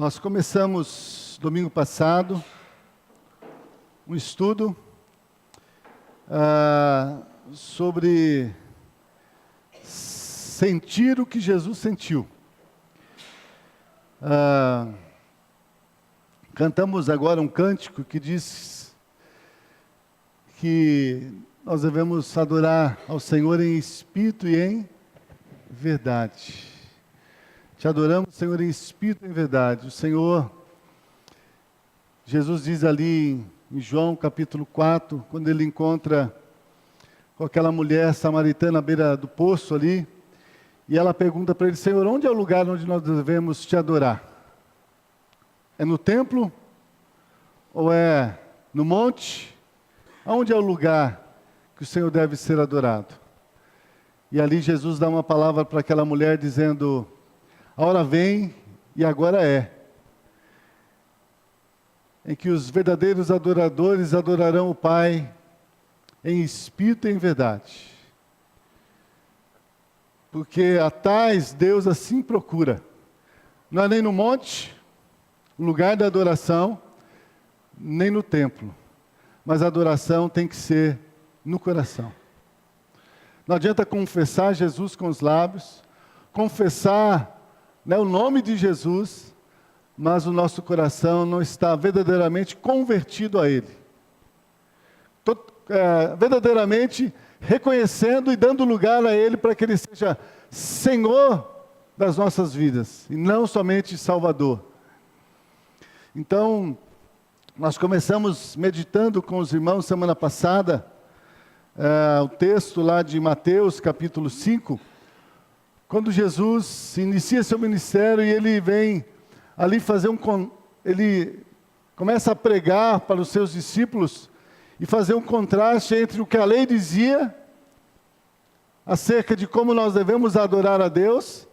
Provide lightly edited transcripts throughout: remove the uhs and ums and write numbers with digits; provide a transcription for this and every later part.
Nós começamos domingo passado um estudo sobre sentir o que Jesus sentiu. Cantamos agora um cântico que diz que nós devemos adorar ao Senhor em espírito e em verdade. Te adoramos, Senhor, em espírito e em verdade. O Senhor, Jesus diz ali em João capítulo 4, quando ele encontra com aquela mulher samaritana à beira do poço ali, e ela pergunta para ele: Senhor, onde é o lugar onde nós devemos te adorar? É no templo? Ou é no monte? Aonde é o lugar que o Senhor deve ser adorado? E ali Jesus dá uma palavra para aquela mulher dizendo: a hora vem, e agora é, em que os verdadeiros adoradores adorarão o Pai em espírito e em verdade. Porque a tais Deus assim procura. Não é nem no monte, o lugar da adoração, nem no templo. Mas a adoração tem que ser no coração. Não adianta confessar Jesus com os lábios, confessar o nome de Jesus, mas o nosso coração não está verdadeiramente convertido a Ele. Verdadeiramente reconhecendo e dando lugar a Ele para que Ele seja Senhor das nossas vidas, e não somente Salvador. Então, nós começamos meditando com os irmãos semana passada, o texto lá de Mateus capítulo 5, quando Jesus inicia seu ministério e ele vem ali ele começa a pregar para os seus discípulos e fazer um contraste entre o que a lei dizia acerca de como nós devemos adorar a Deus,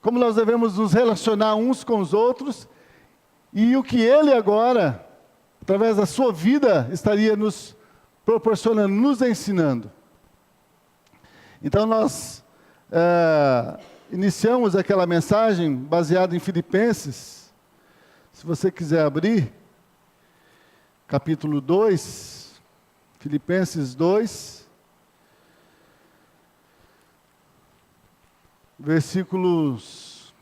como nós devemos nos relacionar uns com os outros, e o que ele agora, através da sua vida, estaria nos proporcionando, nos ensinando. Então nós iniciamos aquela mensagem baseada em Filipenses. Se você quiser abrir, capítulo 2, Filipenses 2, versículos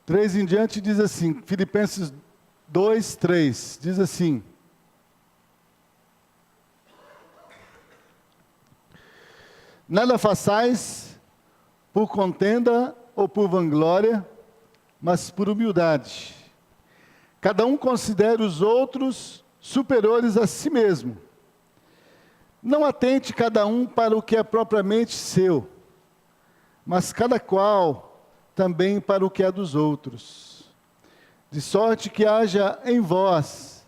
3 em diante, diz assim, Filipenses 2, 3, diz assim: nada façais por contenda ou por vanglória, mas por humildade. Cada um considere os outros superiores a si mesmo. Não atente cada um para o que é propriamente seu, mas cada qual também para o que é dos outros. De sorte que haja em vós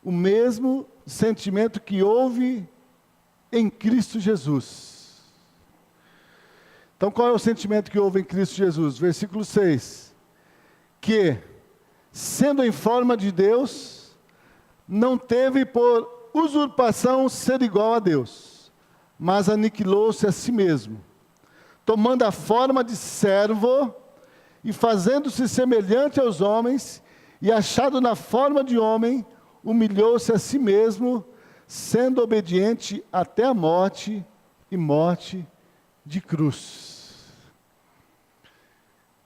o mesmo sentimento que houve em Cristo Jesus. Então, qual é o sentimento que houve em Cristo Jesus? Versículo 6. Que, sendo em forma de Deus, não teve por usurpação ser igual a Deus, mas aniquilou-se a si mesmo, tomando a forma de servo e fazendo-se semelhante aos homens, e achado na forma de homem, humilhou-se a si mesmo, sendo obediente até a morte, e morte de cruz.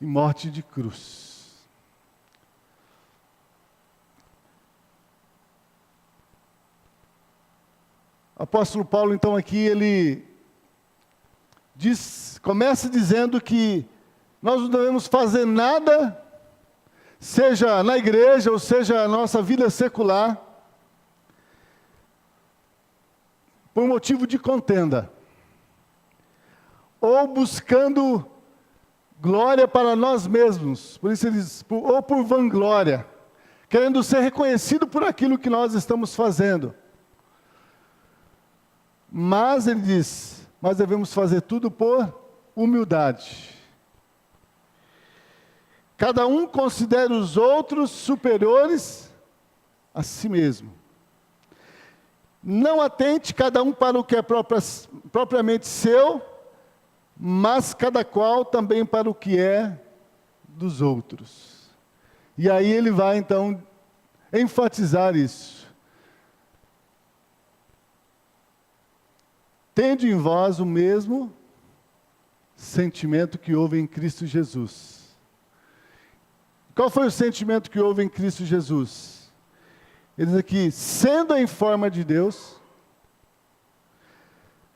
E morte de cruz. O apóstolo Paulo, então, aqui, ele começa dizendo que nós não devemos fazer nada, seja na igreja, ou seja na nossa vida secular, por motivo de contenda, ou buscando glória para nós mesmos, por isso ele diz, ou por vanglória, querendo ser reconhecido por aquilo que nós estamos fazendo. Mas ele diz, mas devemos fazer tudo por humildade. Cada um considera os outros superiores a si mesmo. Não atente cada um para o que é propriamente seu, mas cada qual também para o que é dos outros. E aí ele vai então enfatizar isso. Tende em vós o mesmo sentimento que houve em Cristo Jesus. Qual foi o sentimento que houve em Cristo Jesus? Ele diz aqui, sendo em forma de Deus,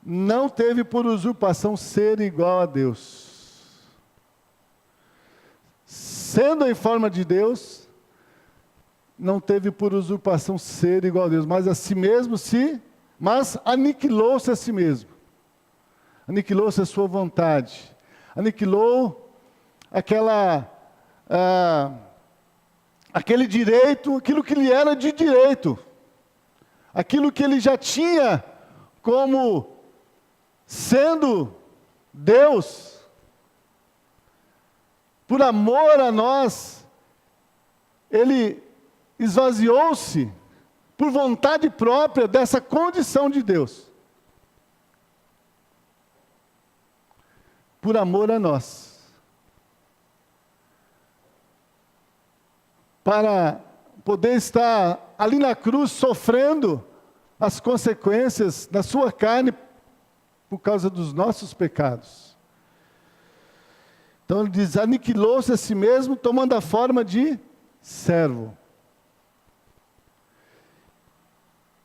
não teve por usurpação ser igual a Deus. Sendo em forma de Deus, não teve por usurpação ser igual a Deus, mas a si mesmo mas aniquilou-se a si mesmo. Aniquilou-se a sua vontade. Aniquilou aquele direito, aquilo que lhe era de direito. Aquilo que ele já tinha como sendo Deus. Por amor a nós, ele esvaziou-se por vontade própria dessa condição de Deus. Por amor a nós. Para poder estar ali na cruz sofrendo as consequências da sua carne por causa dos nossos pecados. Então ele diz, aniquilou-se a si mesmo, tomando a forma de servo.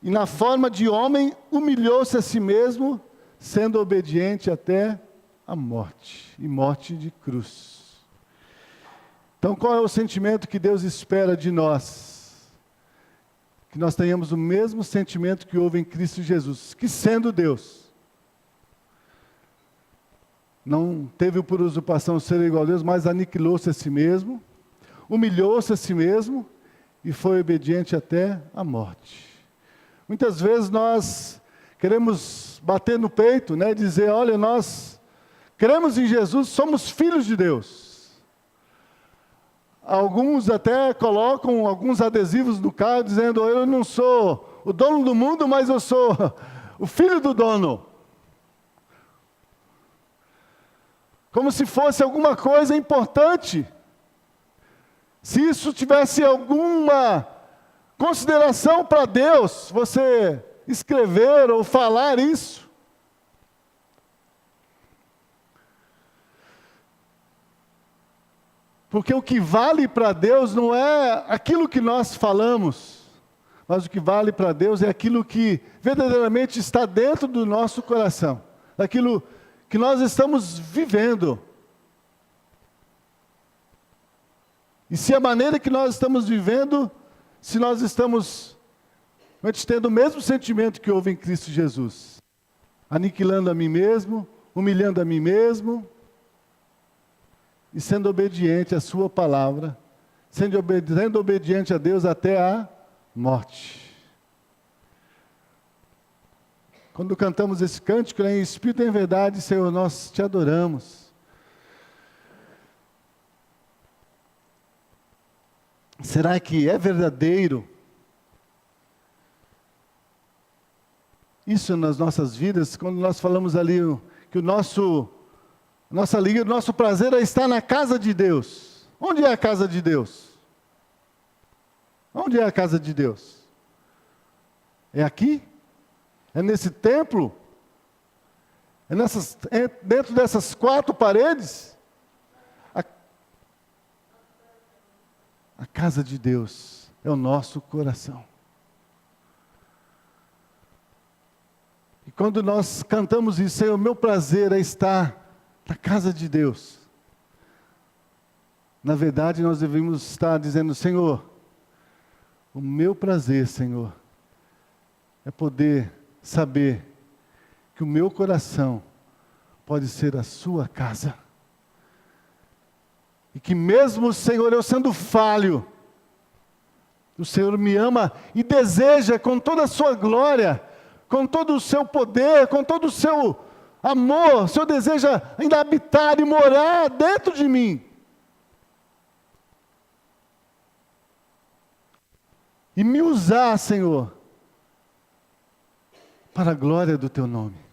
E na forma de homem, humilhou-se a si mesmo, sendo obediente até a morte, e morte de cruz. Então qual é o sentimento que Deus espera de nós? Que nós tenhamos o mesmo sentimento que houve em Cristo Jesus, que sendo Deus, não teve por usurpação ser igual a Deus, mas aniquilou-se a si mesmo, humilhou-se a si mesmo, e foi obediente até a morte. Muitas vezes nós queremos bater no peito, né, dizer, olha, nós cremos em Jesus, somos filhos de Deus. Alguns até colocam alguns adesivos no carro, dizendo, eu não sou o dono do mundo, mas eu sou o filho do dono. Como se fosse alguma coisa importante. Se isso tivesse alguma consideração para Deus, você escrever ou falar isso. Porque o que vale para Deus não é aquilo que nós falamos, mas o que vale para Deus é aquilo que verdadeiramente está dentro do nosso coração, daquilo que nós estamos vivendo. E se a maneira que nós estamos vivendo, se nós estamos tendo o mesmo sentimento que houve em Cristo Jesus, aniquilando a mim mesmo, humilhando a mim mesmo, e sendo obediente à sua palavra, sendo obediente a Deus até a morte. Quando cantamos esse cântico, em espírito e em verdade, Senhor, nós te adoramos. Será que é verdadeiro isso nas nossas vidas? Quando nós falamos ali que nosso prazer é estar na casa de Deus. Onde é a casa de Deus? Onde é a casa de Deus? É aqui? É nesse templo? É dentro dessas 4 paredes? A casa de Deus é o nosso coração. E quando nós cantamos isso, Senhor, meu prazer é estar na casa de Deus. Na verdade, nós devemos estar dizendo, Senhor, o meu prazer, Senhor, é poder saber que o meu coração pode ser a sua casa. E que mesmo, Senhor, eu sendo falho, o Senhor me ama e deseja com toda a sua glória, com todo o seu poder, com todo o seu amor, o Senhor deseja ainda habitar e morar dentro de mim. E me usar, Senhor, para a glória do teu nome.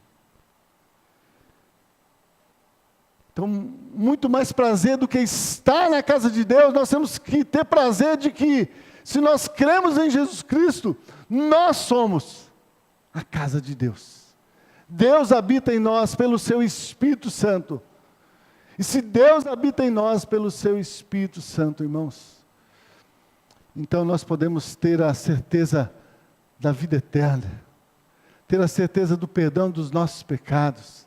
Então, muito mais prazer do que estar na casa de Deus, nós temos que ter prazer de que, se nós cremos em Jesus Cristo, nós somos a casa de Deus. Deus habita em nós pelo seu Espírito Santo. E se Deus habita em nós pelo seu Espírito Santo, irmãos, então nós podemos ter a certeza da vida eterna, ter a certeza do perdão dos nossos pecados,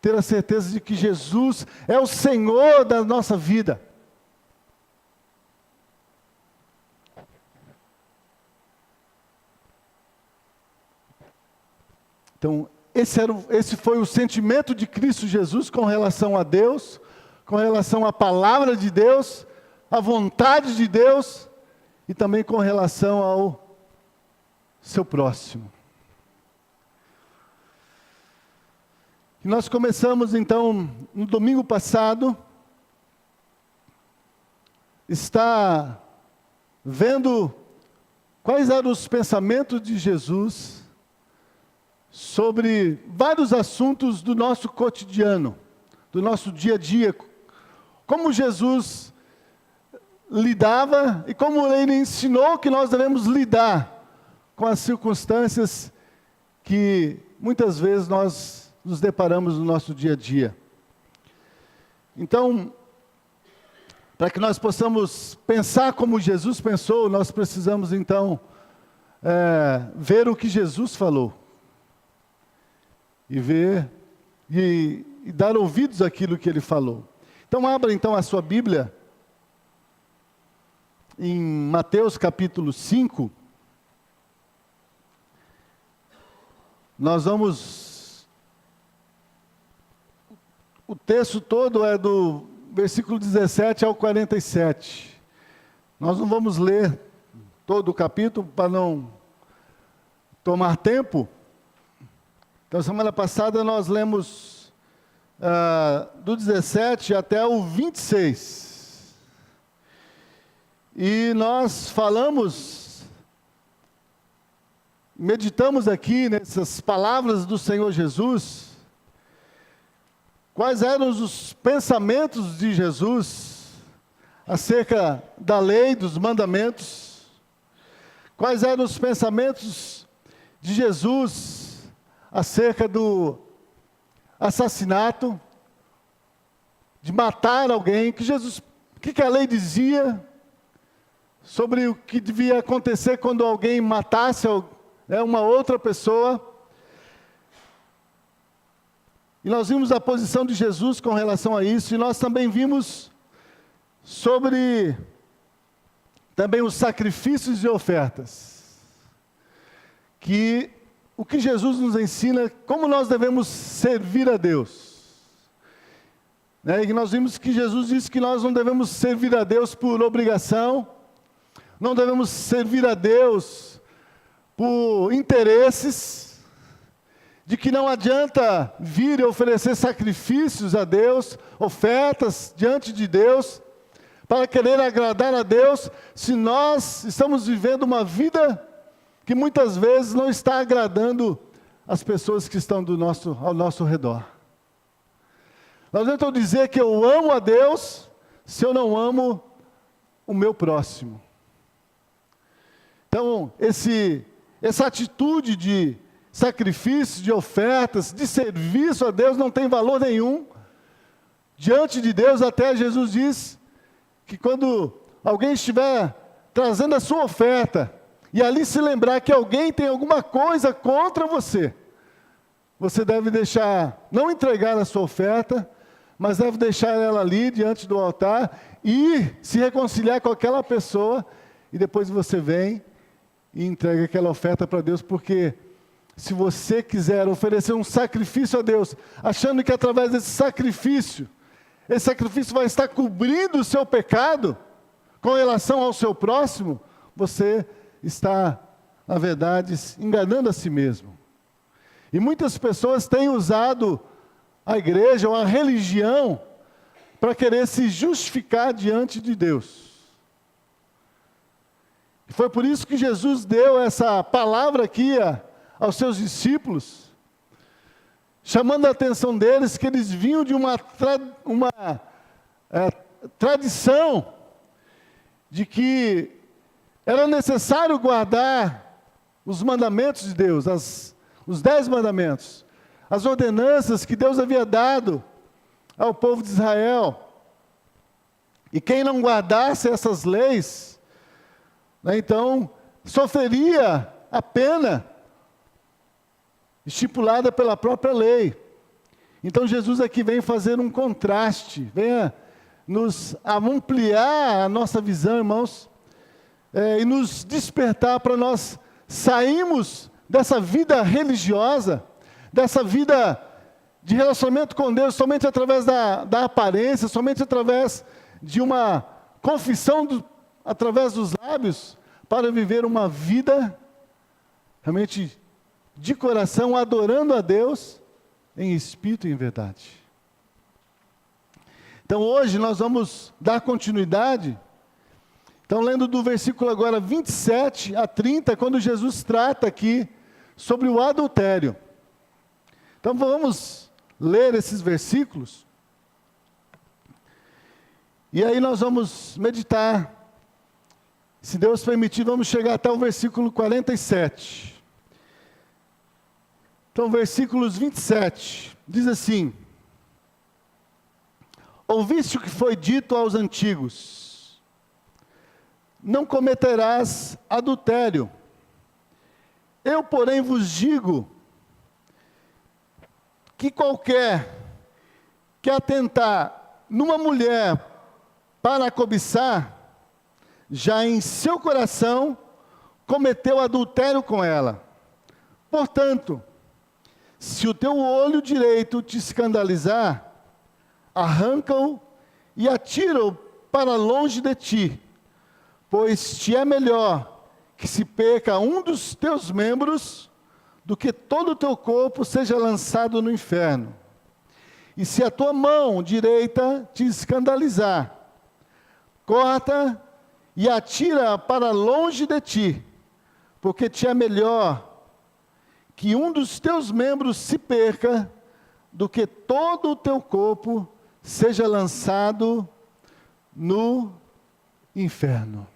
ter a certeza de que Jesus é o Senhor da nossa vida. Então, esse foi o sentimento de Cristo Jesus com relação a Deus, com relação à palavra de Deus, à vontade de Deus, e também com relação ao seu próximo. E nós começamos então, no domingo passado, está vendo quais eram os pensamentos de Jesus sobre vários assuntos do nosso cotidiano, do nosso dia a dia. Como Jesus lidava e como Ele ensinou que nós devemos lidar com as circunstâncias que muitas vezes nós nos deparamos no nosso dia a dia. Então, para que nós possamos pensar como Jesus pensou, nós precisamos então ver o que Jesus falou. E ver e dar ouvidos àquilo que Ele falou. Então abra então a sua Bíblia em Mateus capítulo 5. Nós vamos... O texto todo é do versículo 17 ao 47. Nós não vamos ler todo o capítulo para não tomar tempo. Então, semana passada nós lemos do 17 até o 26. E nós falamos, meditamos aqui nessas palavras do Senhor Jesus, quais eram os pensamentos de Jesus acerca da lei, dos mandamentos, quais eram os pensamentos de Jesus acerca do assassinato, de matar alguém, o que a lei dizia sobre o que devia acontecer quando alguém matasse uma outra pessoa. E nós vimos a posição de Jesus com relação a isso, e nós também vimos sobre também os sacrifícios e ofertas. O que Jesus nos ensina, como nós devemos servir a Deus. E nós vimos que Jesus disse que nós não devemos servir a Deus por obrigação, não devemos servir a Deus por interesses, de que não adianta vir e oferecer sacrifícios a Deus, ofertas diante de Deus, para querer agradar a Deus, se nós estamos vivendo uma vida que muitas vezes não está agradando as pessoas que estão ao nosso redor. Não adianta eu dizer que eu amo a Deus, se eu não amo o meu próximo. Então, essa atitude de sacrifício, de ofertas, de serviço a Deus não tem valor nenhum diante de Deus. Até Jesus diz que quando alguém estiver trazendo a sua oferta e ali se lembrar que alguém tem alguma coisa contra você, você deve não entregar a sua oferta, mas deve deixar ela ali diante do altar e se reconciliar com aquela pessoa, e depois você vem e entrega aquela oferta para Deus, porque se você quiser oferecer um sacrifício a Deus, achando que através desse sacrifício vai estar cobrindo o seu pecado com relação ao seu próximo, você está, na verdade, enganando a si mesmo. E muitas pessoas têm usado a igreja ou a religião para querer se justificar diante de Deus. E foi por isso que Jesus deu essa palavra aqui aos seus discípulos, chamando a atenção deles que eles vinham de uma tradição de que era necessário guardar os mandamentos de Deus, os 10 mandamentos, as ordenanças que Deus havia dado ao povo de Israel. E quem não guardasse essas leis, né, então, sofreria a pena estipulada pela própria lei. Então Jesus aqui vem fazer um contraste, vem nos ampliar a nossa visão, irmãos, e nos despertar para nós sairmos dessa vida religiosa, dessa vida de relacionamento com Deus somente através da aparência, somente através de uma confissão através dos lábios, para viver uma vida realmente de coração, adorando a Deus em espírito e em verdade. Então hoje nós vamos dar continuidade. Então lendo do versículo agora 27 a 30, quando Jesus trata aqui sobre o adultério. Então vamos ler esses versículos. E aí nós vamos meditar. Se Deus permitir, vamos chegar até o versículo 47. Então, versículos 27, diz assim: ouviste o que foi dito aos antigos, não cometerás adultério. Eu, porém, vos digo, que qualquer que atentar numa mulher para a cobiçar, já em seu coração cometeu adultério com ela. Portanto, se o teu olho direito te escandalizar, arranca-o e atira-o para longe de ti, pois te é melhor que se perca um dos teus membros, do que todo o teu corpo seja lançado no inferno. E se a tua mão direita te escandalizar, corta e atira para longe de ti, porque te é melhor que um dos teus membros se perca, do que todo o teu corpo seja lançado no inferno.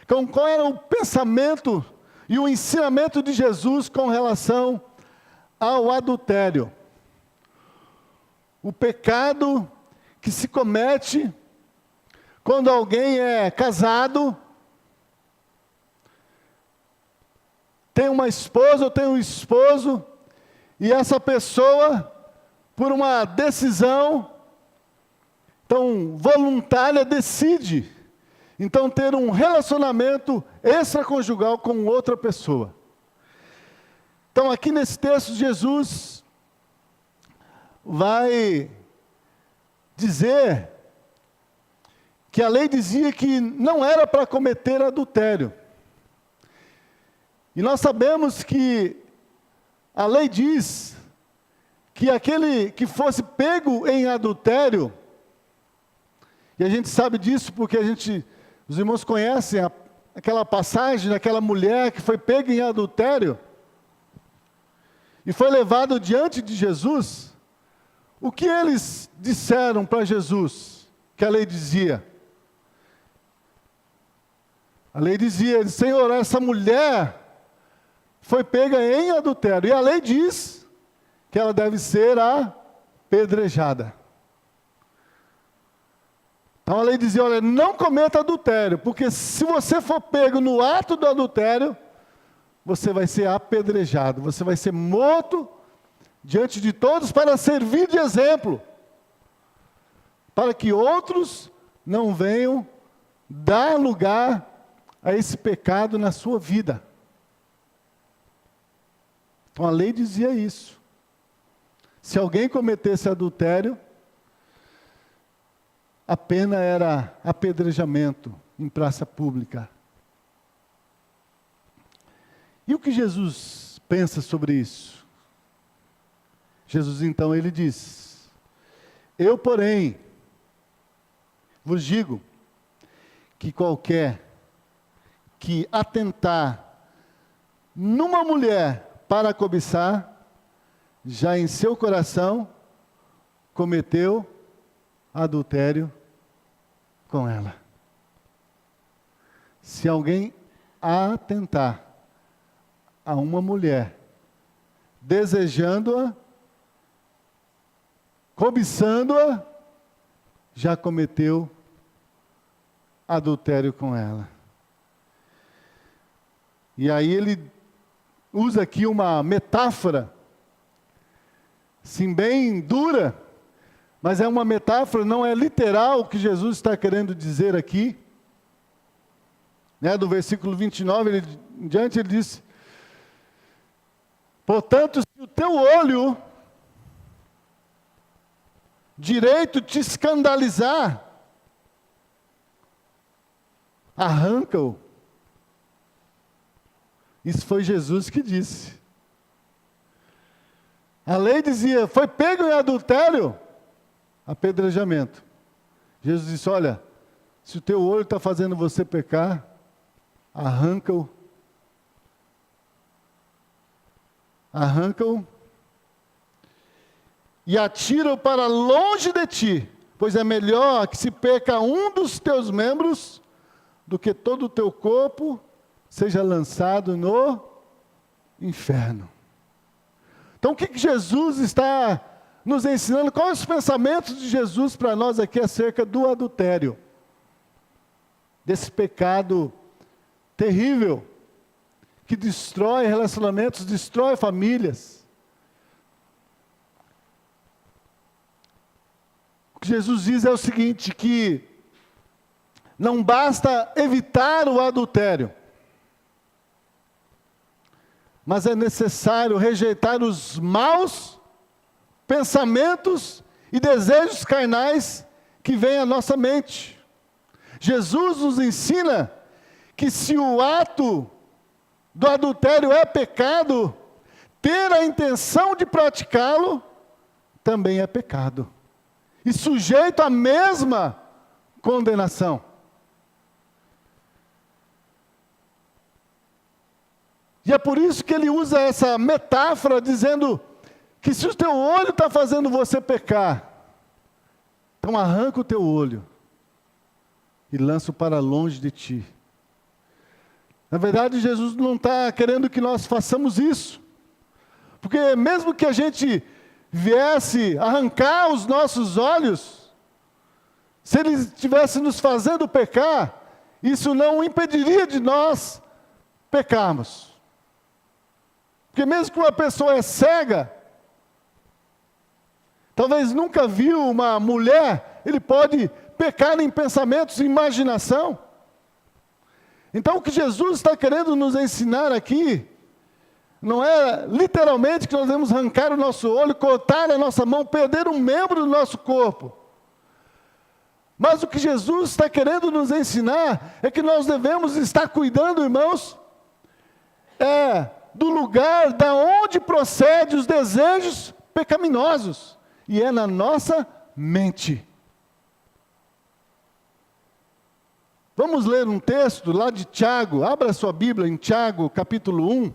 Então, qual era o pensamento e o ensinamento de Jesus com relação ao adultério? O pecado que se comete quando alguém é casado, tem uma esposa ou tem um esposo, e essa pessoa, por uma decisão tão voluntária, decide, então, ter um relacionamento extraconjugal com outra pessoa. Então, aqui nesse texto, Jesus vai dizer que a lei dizia que não era para cometer adultério. E nós sabemos que a lei diz que aquele que fosse pego em adultério, e a gente sabe disso porque os irmãos conhecem aquela passagem daquela mulher que foi pega em adultério e foi levado diante de Jesus. O que eles disseram para Jesus que a lei dizia? A lei dizia: Senhor, essa mulher foi pega em adultério. E a lei diz que ela deve ser apedrejada. Então a lei dizia: olha, não cometa adultério, porque se você for pego no ato do adultério, você vai ser apedrejado, você vai ser morto diante de todos para servir de exemplo, para que outros não venham dar lugar a esse pecado na sua vida. Então a lei dizia isso. Se alguém cometesse adultério, a pena era apedrejamento em praça pública. E o que Jesus pensa sobre isso? Jesus então ele diz: eu, porém, vos digo que qualquer que atentar numa mulher para cobiçar, já em seu coração cometeu adultério com ela. Se alguém atentar a uma mulher, desejando-a, cobiçando-a, já cometeu adultério com ela. E aí ele usa aqui uma metáfora, sim, bem dura, mas é uma metáfora, não é literal o que Jesus está querendo dizer aqui. Do versículo 29 em diante, ele diz: portanto, se o teu olho direito te escandalizar, arranca-o. Isso foi Jesus que disse. A lei dizia, foi pego em adultério, apedrejamento. Jesus disse, olha, se o teu olho está fazendo você pecar, arranca-o. Arranca-o e atira-o para longe de ti, pois é melhor que se perca um dos teus membros do que todo o teu corpo seja lançado no inferno. Então o que Jesus está nos ensinando? Quais os pensamentos de Jesus para nós aqui acerca do adultério? Desse pecado terrível, que destrói relacionamentos, destrói famílias. O que Jesus diz é o seguinte, que não basta evitar o adultério, mas é necessário rejeitar os maus pensamentos e desejos carnais que vêm à nossa mente. Jesus nos ensina que se o ato do adultério é pecado, ter a intenção de praticá-lo também é pecado, e sujeito à mesma condenação. E é por isso que ele usa essa metáfora, dizendo que se o teu olho está fazendo você pecar, então arranca o teu olho e lança-o para longe de ti. Na verdade, Jesus não está querendo que nós façamos isso, porque mesmo que a gente viesse arrancar os nossos olhos, se Ele estivesse nos fazendo pecar, isso não impediria de nós pecarmos. Porque mesmo que uma pessoa é cega, talvez nunca viu uma mulher, ele pode pecar em pensamentos e imaginação. Então o que Jesus está querendo nos ensinar aqui, não é literalmente que nós devemos arrancar o nosso olho, cortar a nossa mão, perder um membro do nosso corpo. Mas o que Jesus está querendo nos ensinar é que nós devemos estar cuidando, irmãos, do lugar da onde procedem os desejos pecaminosos, e é na nossa mente. Vamos ler um texto lá de Tiago, abra sua Bíblia em Tiago, capítulo 1.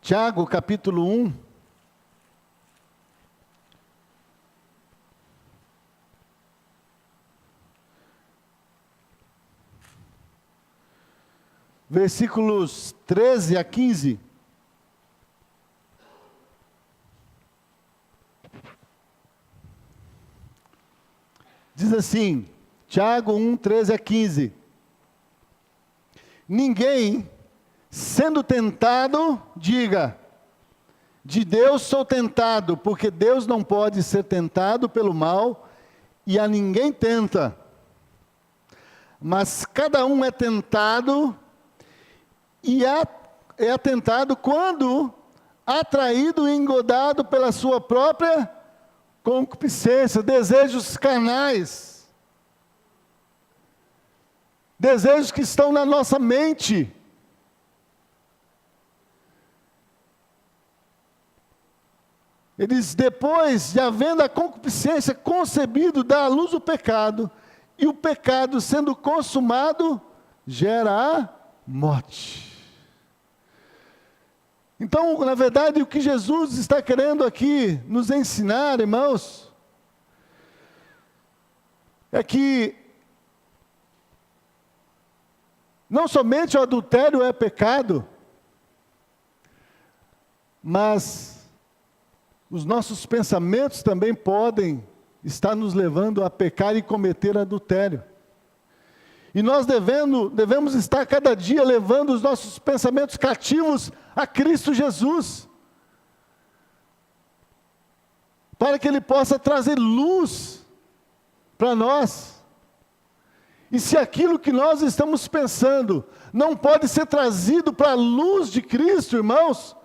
Tiago, capítulo 1. Versículos 13 a 15. Diz assim, Tiago 1, 13 a 15. Ninguém, sendo tentado, diga, de Deus sou tentado, porque Deus não pode ser tentado pelo mal, e a ninguém tenta. Mas cada um é tentado, e é tentado quando atraído e engodado pela sua própria concupiscência, desejos carnais, desejos que estão na nossa mente. Eles, depois de havendo a concupiscência concebido, dá à luz o pecado, e o pecado sendo consumado, gera a morte. Então, na verdade, o que Jesus está querendo aqui nos ensinar, irmãos, é que não somente o adultério é pecado, mas os nossos pensamentos também podem estar nos levando a pecar e cometer adultério. E nós devemos estar cada dia levando os nossos pensamentos cativos a Cristo Jesus, para que Ele possa trazer luz para nós. E se aquilo que nós estamos pensando não pode ser trazido para a luz de Cristo, irmãos,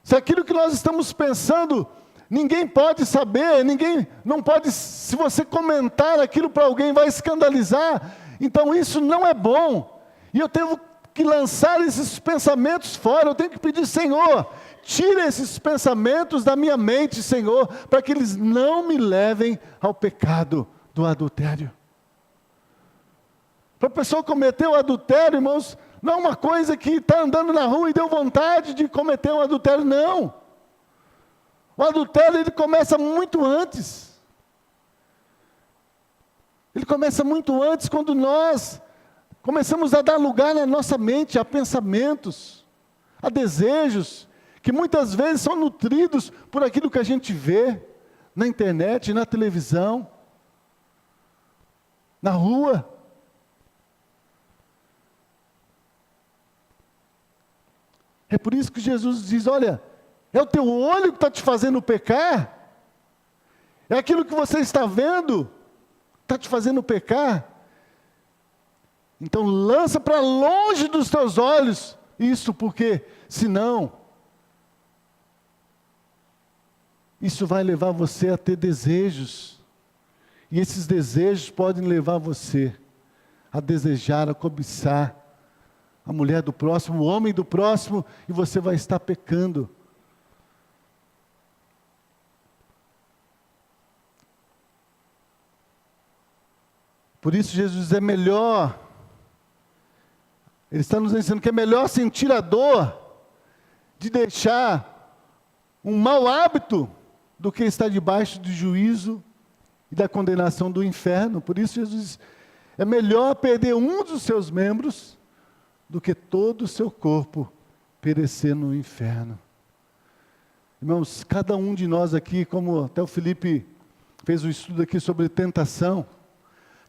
se aquilo que nós estamos pensando, ninguém pode saber, ninguém não pode, se você comentar aquilo para alguém, vai escandalizar, então isso não é bom, e eu tenho que lançar esses pensamentos fora, eu tenho que pedir, Senhor, tira esses pensamentos da minha mente, Senhor, para que eles não me levem ao pecado do adultério. Para a pessoa cometer o adultério, irmãos, não é uma coisa que está andando na rua e deu vontade de cometer um adultério, não. O adultério, ele começa muito antes. Ele começa muito antes, quando nós começamos a dar lugar na nossa mente a pensamentos, a desejos, que muitas vezes são nutridos por aquilo que a gente vê na internet, na televisão, na rua. É por isso que Jesus diz, olha, é o teu olho que está te fazendo pecar, é aquilo que você está vendo, está te fazendo pecar. Então lança para longe dos teus olhos isso, porque senão, isso vai levar você a ter desejos, e esses desejos podem levar você a desejar, a cobiçar a mulher do próximo, o homem do próximo, e você vai estar pecando. Por isso Jesus é melhor, Ele está nos ensinando que é melhor sentir a dor de deixar um mau hábito do que estar debaixo do juízo e da condenação do inferno. Por isso Jesus diz, é melhor perder um dos seus membros do que todo o seu corpo perecer no inferno. Irmãos, cada um de nós aqui, como até o Felipe fez um estudo aqui sobre tentação,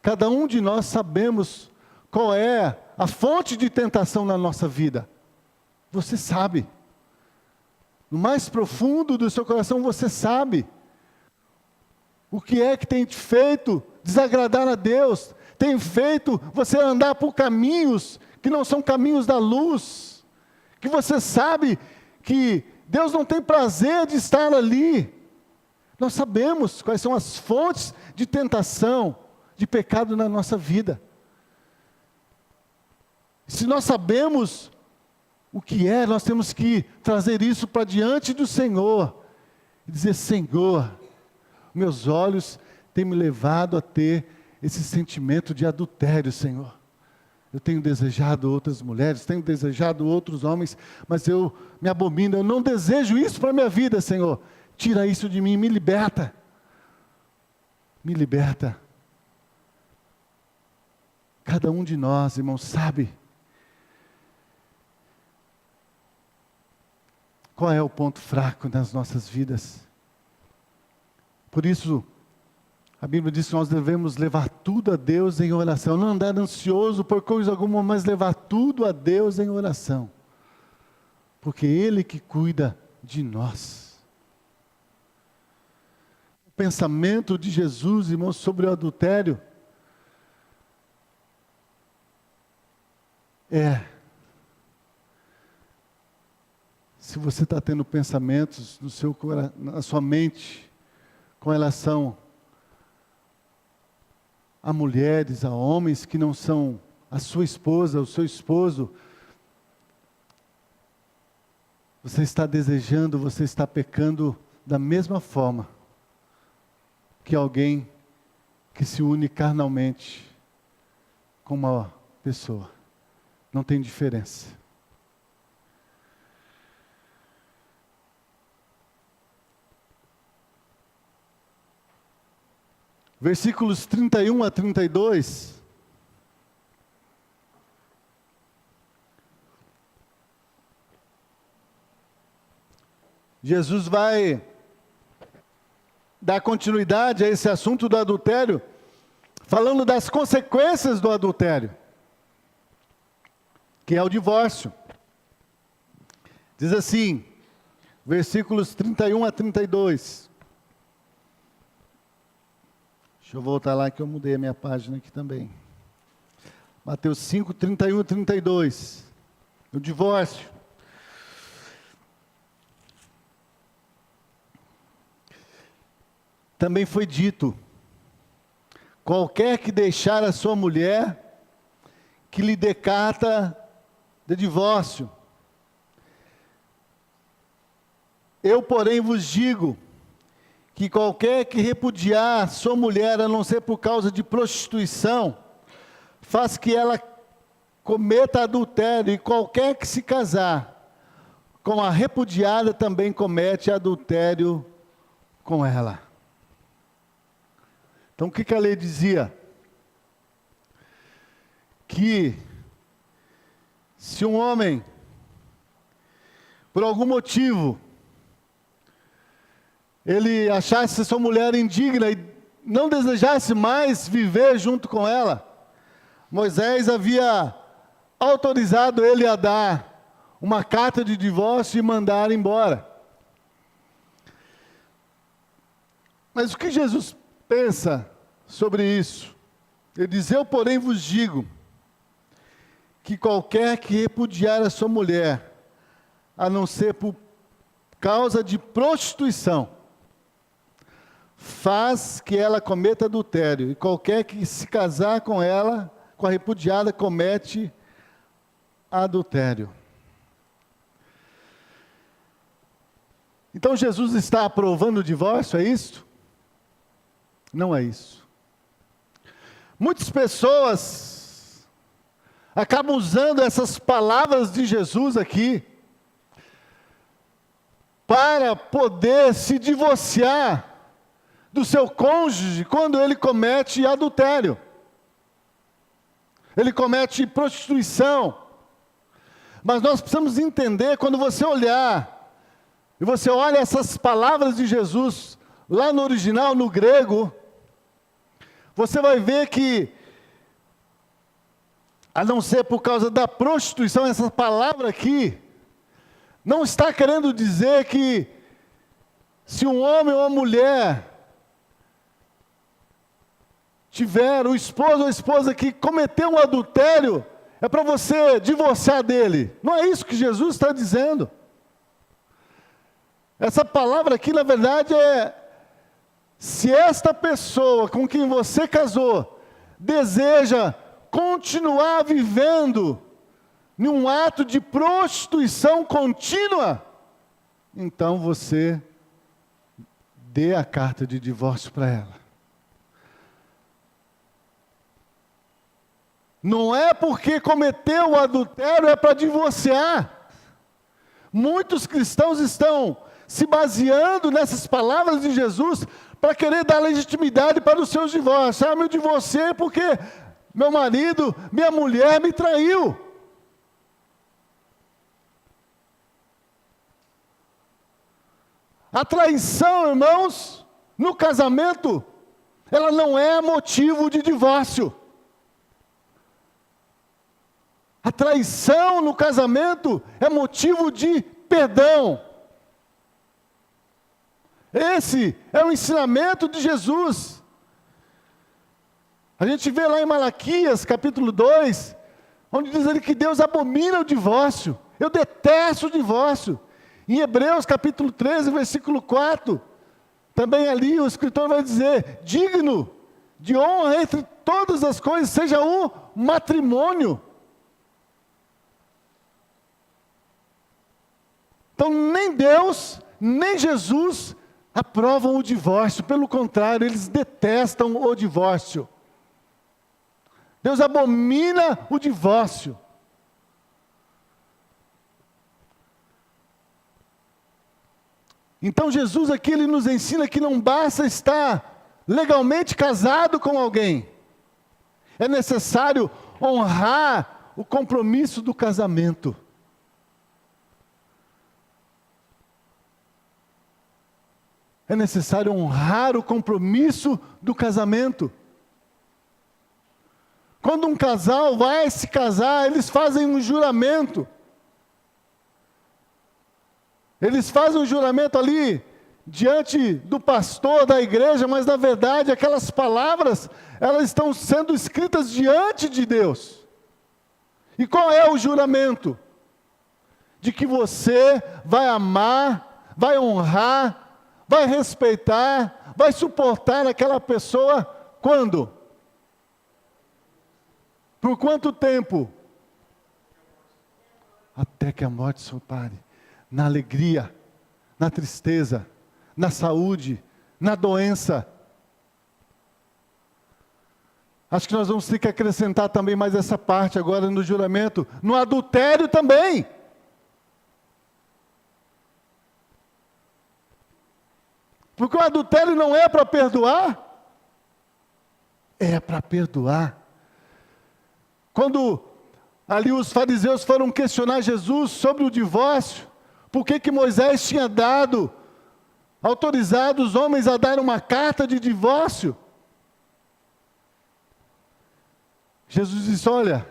cada um de nós sabemos qual é a fonte de tentação na nossa vida. Você sabe. No mais profundo do seu coração você sabe. O que é que tem te feito desagradar a Deus? Tem feito você andar por caminhos que não são caminhos da luz. Que você sabe que Deus não tem prazer de estar ali. Nós sabemos quais são as fontes de tentação, de pecado na nossa vida. Se nós sabemos o que é, nós temos que trazer isso para diante do Senhor. E dizer, Senhor, meus olhos têm me levado a ter esse sentimento de adultério, Senhor. Eu tenho desejado outras mulheres, tenho desejado outros homens, mas eu me abomino, eu não desejo isso para a minha vida, Senhor. Tira isso de mim, me liberta. Me liberta. Cada um de nós, irmãos, sabe qual é o ponto fraco nas nossas vidas. Por isso, a Bíblia diz que nós devemos levar tudo a Deus em oração. Não andar ansioso por coisa alguma, mas levar tudo a Deus em oração. Porque Ele que cuida de nós. O pensamento de Jesus, irmãos, sobre o adultério se você está tendo pensamentos na sua mente com relação a mulheres, a homens que não são a sua esposa, o seu esposo, você está desejando, você está pecando da mesma forma que alguém que se une carnalmente com uma pessoa. Não tem diferença. versículos 31 a 32. Jesus vai dar continuidade a esse assunto do adultério, falando das consequências do adultério, que é o divórcio. Diz assim, versículos 31 a 32. Deixa eu voltar lá que eu mudei a minha página aqui também. Mateus 5, 31 e 32. O divórcio. Também foi dito: qualquer que deixar a sua mulher, que lhe dê carta de divórcio. Eu, porém, vos digo, que qualquer que repudiar sua mulher, a não ser por causa de prostituição, faz que ela cometa adultério, e qualquer que se casar com a repudiada também comete adultério com ela. Então, o que a lei dizia? Que se um homem, por algum motivo, ele achasse sua mulher indigna e não desejasse mais viver junto com ela, Moisés havia autorizado ele a dar uma carta de divórcio e mandar embora. Mas o que Jesus pensa sobre isso? Ele diz: eu, porém, vos digo, que qualquer que repudiar a sua mulher, a não ser por causa de prostituição, faz que ela cometa adultério, e qualquer que se casar com ela, com a repudiada, comete adultério. Então Jesus está aprovando o divórcio, é isso? Não é isso. Muitas pessoas acabam usando essas palavras de Jesus aqui para poder se divorciar do seu cônjuge quando ele comete adultério. Ele comete prostituição. Mas nós precisamos entender, quando você olhar, e você olha essas palavras de Jesus, lá no original, no grego, você vai ver que, a não ser por causa da prostituição, essa palavra aqui, não está querendo dizer que, se um homem ou uma mulher tiver o esposo ou a esposa que cometeu um adultério, é para você divorciar dele. Não é isso que Jesus está dizendo. Essa palavra aqui, na verdade, é: se esta pessoa com quem você casou deseja continuar vivendo num ato de prostituição contínua, então você dê a carta de divórcio para ela. Não é porque cometeu o adultério, é para divorciar. Muitos cristãos estão se baseando nessas palavras de Jesus para querer dar legitimidade para os seus divórcios. Ah, me divorciei porque meu marido, minha mulher me traiu. A traição, irmãos, no casamento, ela não é motivo de divórcio. A traição no casamento é motivo de perdão. Esse é o ensinamento de Jesus. A gente vê lá em Malaquias, capítulo 2, onde diz ele que Deus abomina o divórcio. Eu detesto o divórcio. Em Hebreus, capítulo 13, versículo 4, também ali o escritor vai dizer: digno de honra entre todas as coisas seja o matrimônio. Então, nem Deus, nem Jesus aprovam o divórcio. Pelo contrário, eles detestam o divórcio. Deus abomina o divórcio. Então, Jesus aqui, ele nos ensina que não basta estar legalmente casado com alguém, é necessário honrar o compromisso do casamento. É necessário honrar o compromisso do casamento. Quando um casal vai se casar, eles fazem um juramento. Eles fazem um juramento ali, diante do pastor da igreja, mas na verdade aquelas palavras, elas estão sendo escritas diante de Deus. E qual é o juramento? De que você vai amar, vai honrar, vai respeitar, vai suportar aquela pessoa, quando? Por quanto tempo? Até que a morte se separe. Na alegria, na tristeza, na saúde, na doença. Acho que nós vamos ter que acrescentar também mais essa parte agora no juramento. No adultério também. Porque o adultério não é para perdoar, é para perdoar. Quando ali os fariseus foram questionar Jesus sobre o divórcio, por que Moisés tinha autorizado os homens a dar uma carta de divórcio? Jesus disse, olha,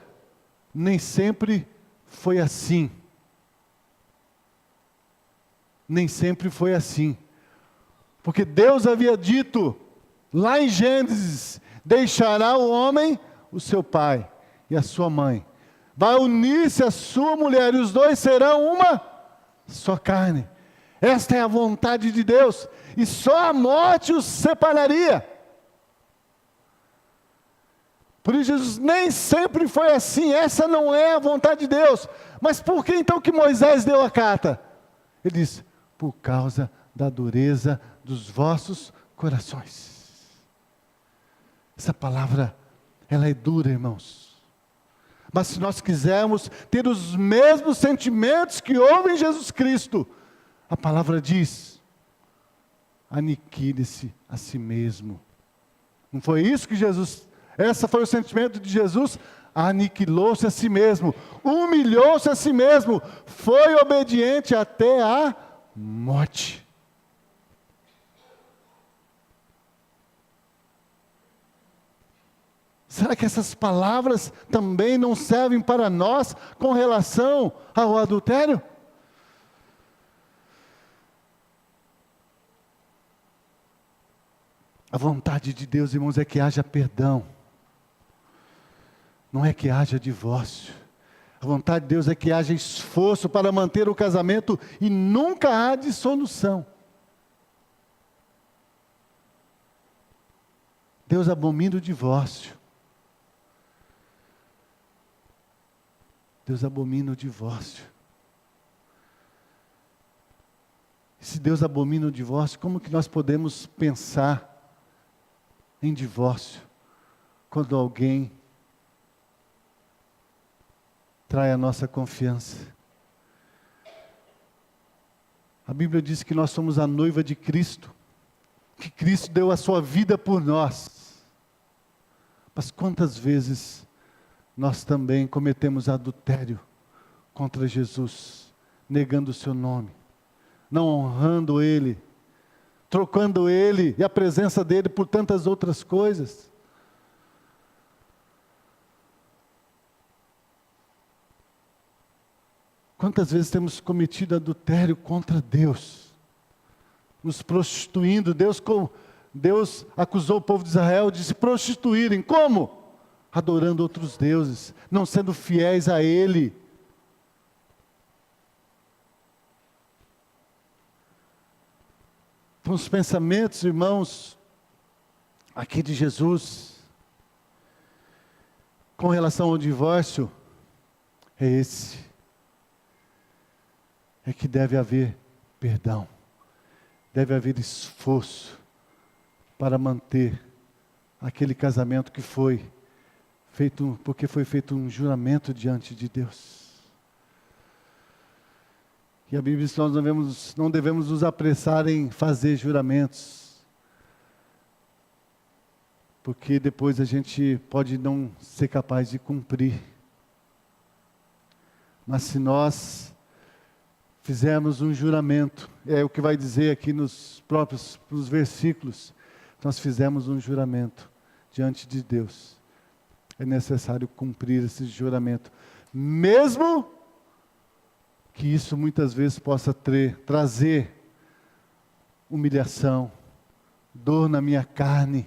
nem sempre foi assim. Nem sempre foi assim. Porque Deus havia dito, lá em Gênesis, deixará o homem, o seu pai e a sua mãe. Vai unir-se a sua mulher e os dois serão uma só carne. Esta é a vontade de Deus. E só a morte os separaria. Por isso Jesus nem sempre foi assim. Essa não é a vontade de Deus. Mas por que então que Moisés deu a carta? Ele disse, por causa da dureza dos vossos corações. Essa palavra, ela é dura, irmãos. Mas se nós quisermos ter os mesmos sentimentos que houve em Jesus Cristo, a palavra diz, aniquile-se a si mesmo. Não foi isso que esse foi o sentimento de Jesus? Aniquilou-se a si mesmo, humilhou-se a si mesmo, foi obediente até a morte. Será que essas palavras também não servem para nós com relação ao adultério? A vontade de Deus, irmãos, é que haja perdão. Não é que haja divórcio. A vontade de Deus é que haja esforço para manter o casamento e nunca há dissolução. Deus abomina o divórcio. Deus abomina o divórcio. Se Deus abomina o divórcio, como que nós podemos pensar em divórcio quando alguém trai a nossa confiança? A Bíblia diz que nós somos a noiva de Cristo, que Cristo deu a sua vida por nós. Mas quantas vezes nós também cometemos adultério contra Jesus, negando o seu nome, não honrando Ele, trocando Ele e a presença dEle por tantas outras coisas. Quantas vezes temos cometido adultério contra Deus, nos prostituindo? Deus acusou o povo de Israel de se prostituírem. Como? Adorando outros deuses, não sendo fiéis a Ele. Então, os pensamentos, irmãos, aqui de Jesus, com relação ao divórcio, é esse. É que deve haver perdão, deve haver esforço para manter aquele casamento que foi feito, porque foi feito um juramento diante de Deus. E a Bíblia diz que nós não devemos nos apressar em fazer juramentos. porque depois a gente pode não ser capaz de cumprir. Mas se nós fizermos um juramento, é o que vai dizer aqui nos versículos, nós fizemos um juramento diante de Deus. É necessário cumprir esse juramento, mesmo que isso muitas vezes possa trazer humilhação, dor na minha carne.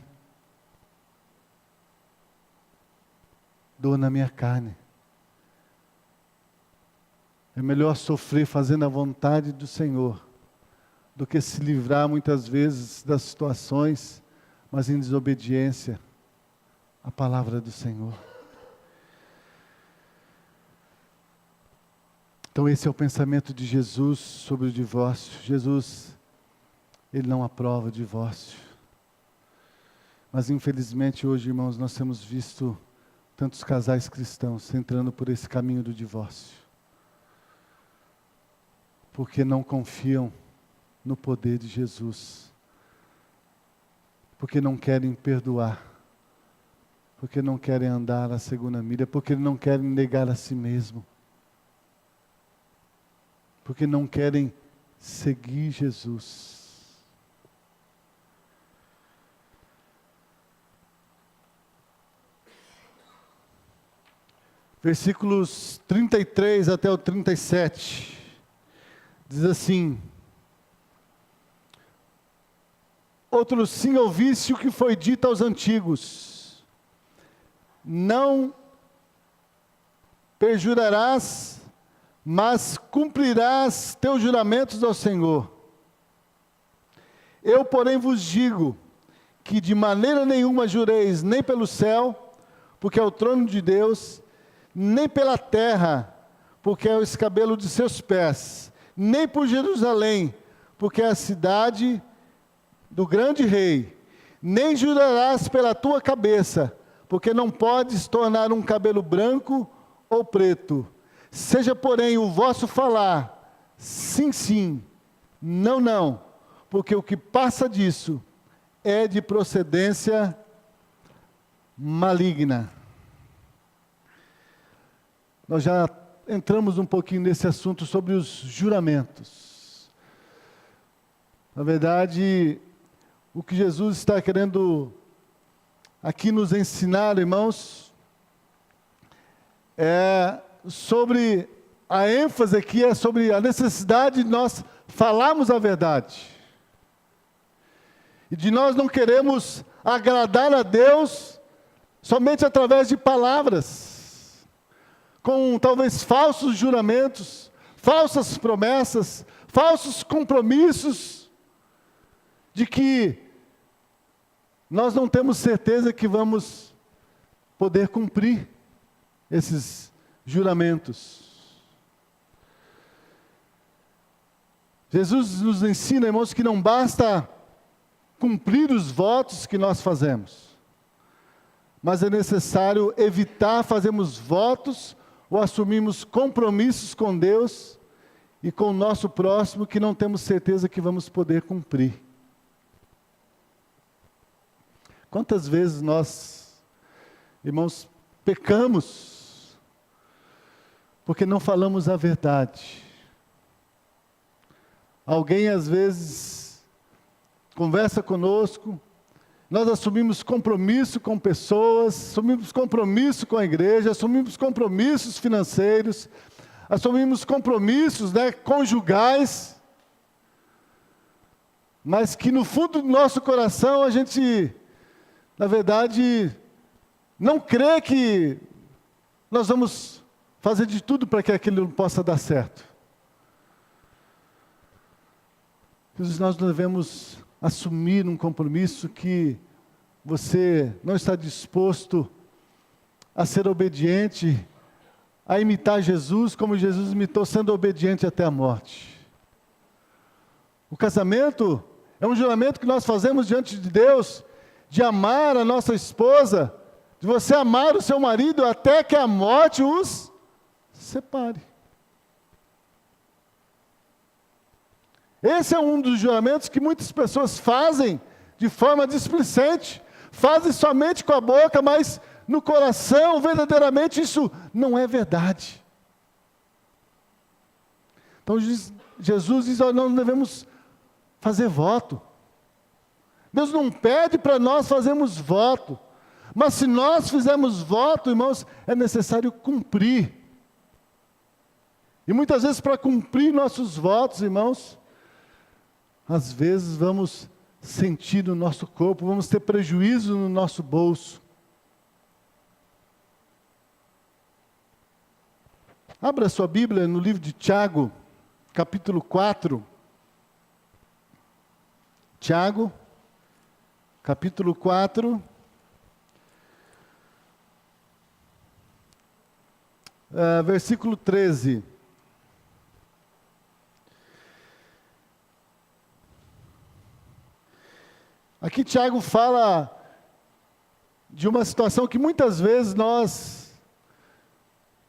Dor na minha carne. É melhor sofrer fazendo a vontade do Senhor, do que se livrar muitas vezes das situações, mas em desobediência à palavra do Senhor. Então esse é o pensamento de Jesus sobre o divórcio. Jesus, Ele não aprova o divórcio. Mas infelizmente hoje, irmãos, nós temos visto tantos casais cristãos entrando por esse caminho do divórcio. Porque não confiam no poder de Jesus. Porque não querem perdoar. Porque não querem andar a segunda milha. Porque não querem negar a si mesmo. Porque não querem seguir Jesus. Versículos 33 até o 37. Diz assim: outro sim ouviste o que foi dito aos antigos: não perjurarás, mas cumprirás teus juramentos ao Senhor. Eu, porém, vos digo que de maneira nenhuma jureis, nem pelo céu, porque é o trono de Deus, nem pela terra, porque é o escabelo de seus pés, nem por Jerusalém, porque é a cidade do grande rei, nem jurarás pela tua cabeça, porque não podes tornar um cabelo branco ou preto. Seja, porém, o vosso falar, sim, sim, não, não, porque o que passa disso é de procedência maligna. Nós já entramos um pouquinho nesse assunto sobre os juramentos. Na verdade, o que Jesus está querendo aqui nos ensinar, irmãos, sobre a ênfase aqui é sobre a necessidade de nós falarmos a verdade. E de nós não queremos agradar a Deus somente através de palavras, com talvez falsos juramentos, falsas promessas, falsos compromissos, de que nós não temos certeza que vamos poder cumprir esses juramentos. Jesus nos ensina, irmãos, que não basta cumprir os votos que nós fazemos, mas é necessário evitar fazermos votos ou assumirmos compromissos com Deus e com o nosso próximo que não temos certeza que vamos poder cumprir. Quantas vezes nós, irmãos, pecamos porque não falamos a verdade? Alguém às vezes conversa conosco, nós assumimos compromisso com pessoas, assumimos compromisso com a igreja, assumimos compromissos financeiros, assumimos compromissos, conjugais, mas que no fundo do nosso coração a gente, na verdade, não crê que nós vamos fazer de tudo para que aquilo possa dar certo. Nós devemos assumir um compromisso que você não está disposto a ser obediente, a imitar Jesus como Jesus imitou, sendo obediente até a morte. O casamento é um juramento que nós fazemos diante de Deus, de amar a nossa esposa, de você amar o seu marido até que a morte os separe. Esse é um dos juramentos que muitas pessoas fazem de forma displicente, fazem somente com a boca, mas no coração, verdadeiramente, isso não é verdade. Então, Jesus diz, nós não devemos fazer voto. Deus não pede para nós fazermos voto. Mas se nós fizermos voto, irmãos, é necessário cumprir. E muitas vezes, para cumprir nossos votos, irmãos, às vezes vamos sentir no nosso corpo, vamos ter prejuízo no nosso bolso. Abra sua Bíblia no livro de Tiago, capítulo 4. Tiago, capítulo 4. Versículo 13. Aqui Tiago fala de uma situação que muitas vezes nós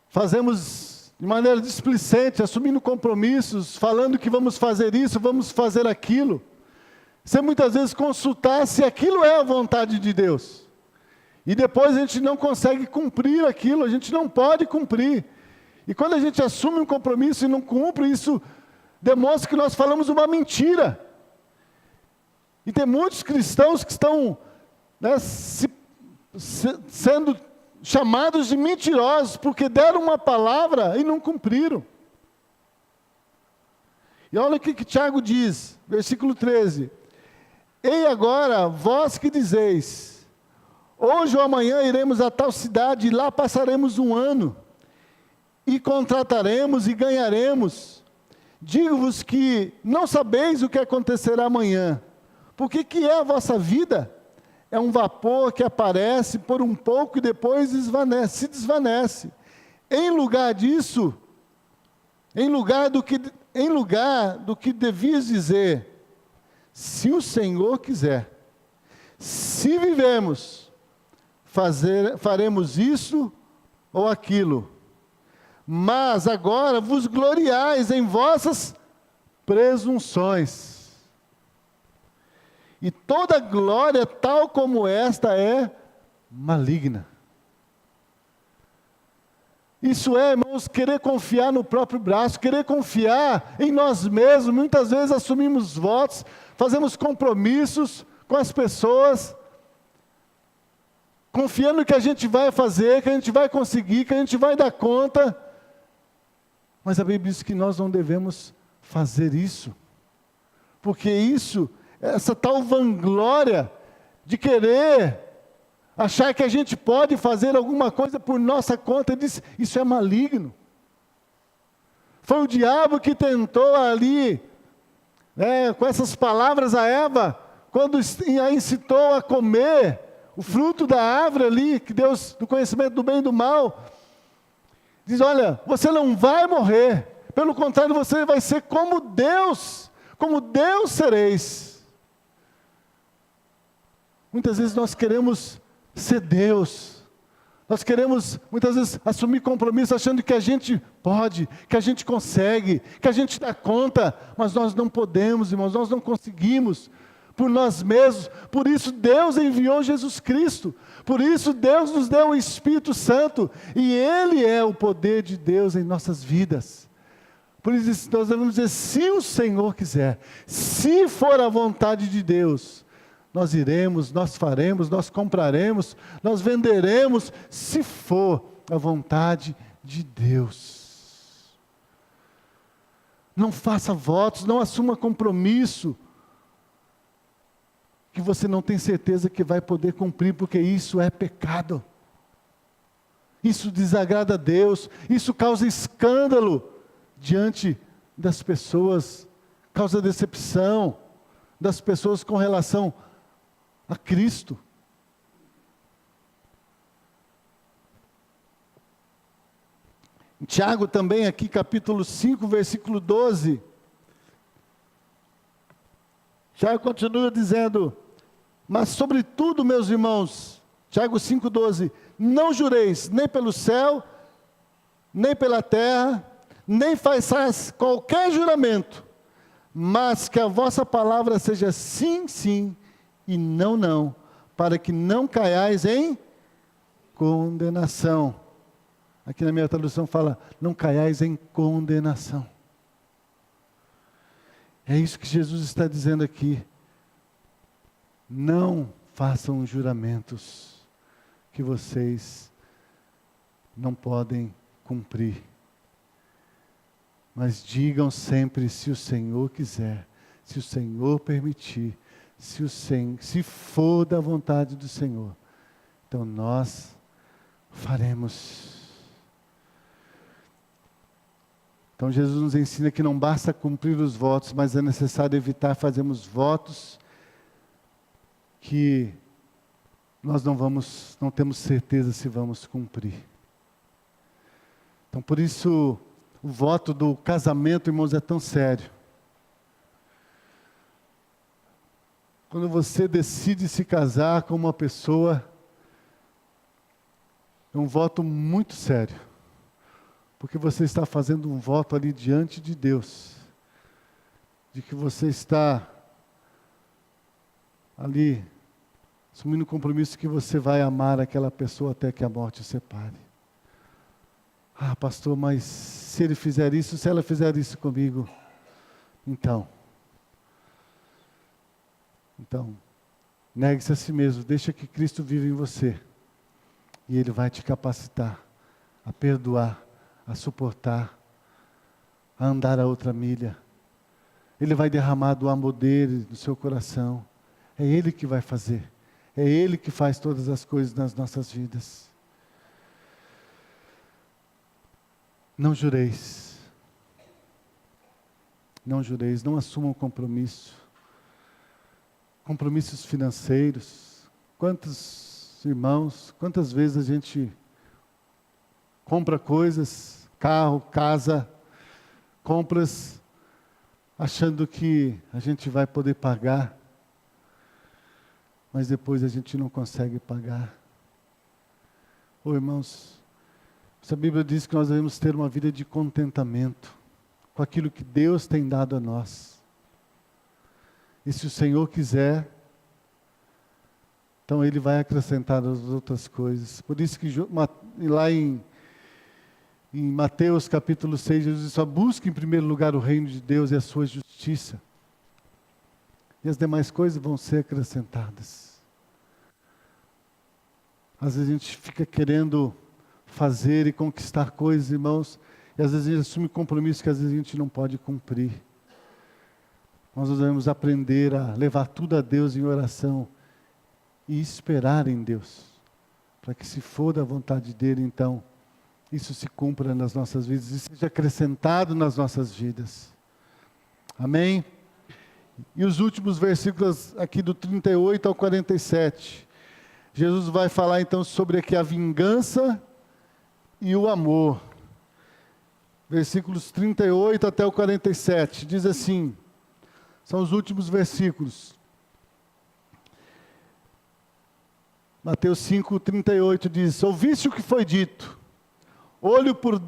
fazemos de maneira displicente, assumindo compromissos, falando que vamos fazer isso, vamos fazer aquilo, sem muitas vezes consultar se aquilo é a vontade de Deus. E depois a gente não consegue cumprir aquilo, a gente não pode cumprir. E quando a gente assume um compromisso e não cumpre, isso demonstra que nós falamos uma mentira. E tem muitos cristãos que estão sendo chamados de mentirosos, porque deram uma palavra e não cumpriram. E olha o que Tiago diz, versículo 13. Ei agora, vós que dizeis, hoje ou amanhã iremos a tal cidade e lá passaremos um ano, e contrataremos e ganharemos. Digo-vos que não sabeis o que acontecerá amanhã. Porque que é a vossa vida? É um vapor que aparece por um pouco e depois se desvanece. Em lugar disso, em lugar do que devias dizer, se o Senhor quiser, se vivemos, faremos isso ou aquilo. Mas agora vos gloriais em vossas presunções. E toda glória tal como esta é maligna. Isso é, irmãos, querer confiar no próprio braço, querer confiar em nós mesmos. Muitas vezes assumimos votos, fazemos compromissos com as pessoas, confiando que a gente vai fazer, que a gente vai conseguir, que a gente vai dar conta. Mas a Bíblia diz que nós não devemos fazer isso, porque essa tal vanglória de querer achar que a gente pode fazer alguma coisa por nossa conta, isso é maligno. Foi o diabo que tentou ali, com essas palavras a Eva, quando a incitou a comer o fruto da árvore ali, que Deus, do conhecimento do bem e do mal, diz, olha, você não vai morrer, pelo contrário, você vai ser como Deus sereis. Muitas vezes nós queremos ser Deus, nós queremos muitas vezes assumir compromisso achando que a gente pode, que a gente consegue, que a gente dá conta, mas nós não podemos, irmãos, nós não conseguimos por nós mesmos. Por isso Deus enviou Jesus Cristo, por isso Deus nos deu o Espírito Santo, e Ele é o poder de Deus em nossas vidas. Por isso nós devemos dizer, se o Senhor quiser, se for a vontade de Deus, nós iremos, nós faremos, nós compraremos, nós venderemos, se for a vontade de Deus. Não faça votos, não assuma compromisso que você não tem certeza que vai poder cumprir, porque isso é pecado. Isso desagrada a Deus, isso causa escândalo diante das pessoas, causa decepção das pessoas com relação a Cristo. Em Tiago também, aqui capítulo 5, versículo 12, Tiago continua dizendo, mas sobretudo, meus irmãos, Tiago 5,12, não jureis nem pelo céu, nem pela terra, nem façais qualquer juramento, mas que a vossa palavra seja sim, sim, e não, não, para que não caiais em condenação. Aqui na minha tradução fala, não caiais em condenação. É isso que Jesus está dizendo aqui. Não façam juramentos que vocês não podem cumprir. Mas digam sempre, se o Senhor quiser, se o Senhor permitir, se for da vontade do Senhor, então nós faremos. Então Jesus nos ensina que não basta cumprir os votos, mas é necessário evitar fazermos votos que nós não temos certeza se vamos cumprir. Então por isso o voto do casamento, irmãos, é tão sério. Quando você decide se casar com uma pessoa, é um voto muito sério. Porque você está fazendo um voto ali diante de Deus. De que você está ali assumindo o compromisso que você vai amar aquela pessoa até que a morte o separe. Ah, pastor, mas se ele fizer isso, se ela fizer isso comigo, então, negue-se a si mesmo, deixa que Cristo viva em você. E Ele vai te capacitar a perdoar, a suportar, a andar a outra milha. Ele vai derramar do amor dele, do seu coração. É Ele que vai fazer. É Ele que faz todas as coisas nas nossas vidas. Não jureis. Não jureis, não assumam compromisso. Compromissos financeiros. Quantos irmãos, quantas vezes a gente compra coisas, carro, casa, compras, achando que a gente vai poder pagar, mas depois a gente não consegue pagar. Ô irmãos, essa Bíblia diz que nós devemos ter uma vida de contentamento com aquilo que Deus tem dado a nós. E se o Senhor quiser, então Ele vai acrescentar as outras coisas. Por isso que lá em Mateus capítulo 6, Jesus diz, só busque em primeiro lugar o reino de Deus e a sua justiça. E as demais coisas vão ser acrescentadas. Às vezes a gente fica querendo fazer e conquistar coisas, irmãos, e às vezes a gente assume compromissos que às vezes a gente não pode cumprir. Nós devemos aprender a levar tudo a Deus em oração e esperar em Deus, para que se for da vontade dEle, então, isso se cumpra nas nossas vidas e seja acrescentado nas nossas vidas. Amém? E os últimos versículos aqui do 38 ao 47, Jesus vai falar então sobre aqui a vingança e o amor. Versículos 38 até o 47, diz assim, são os últimos versículos. Mateus 5, 38 diz, ouviste o que foi dito, olho por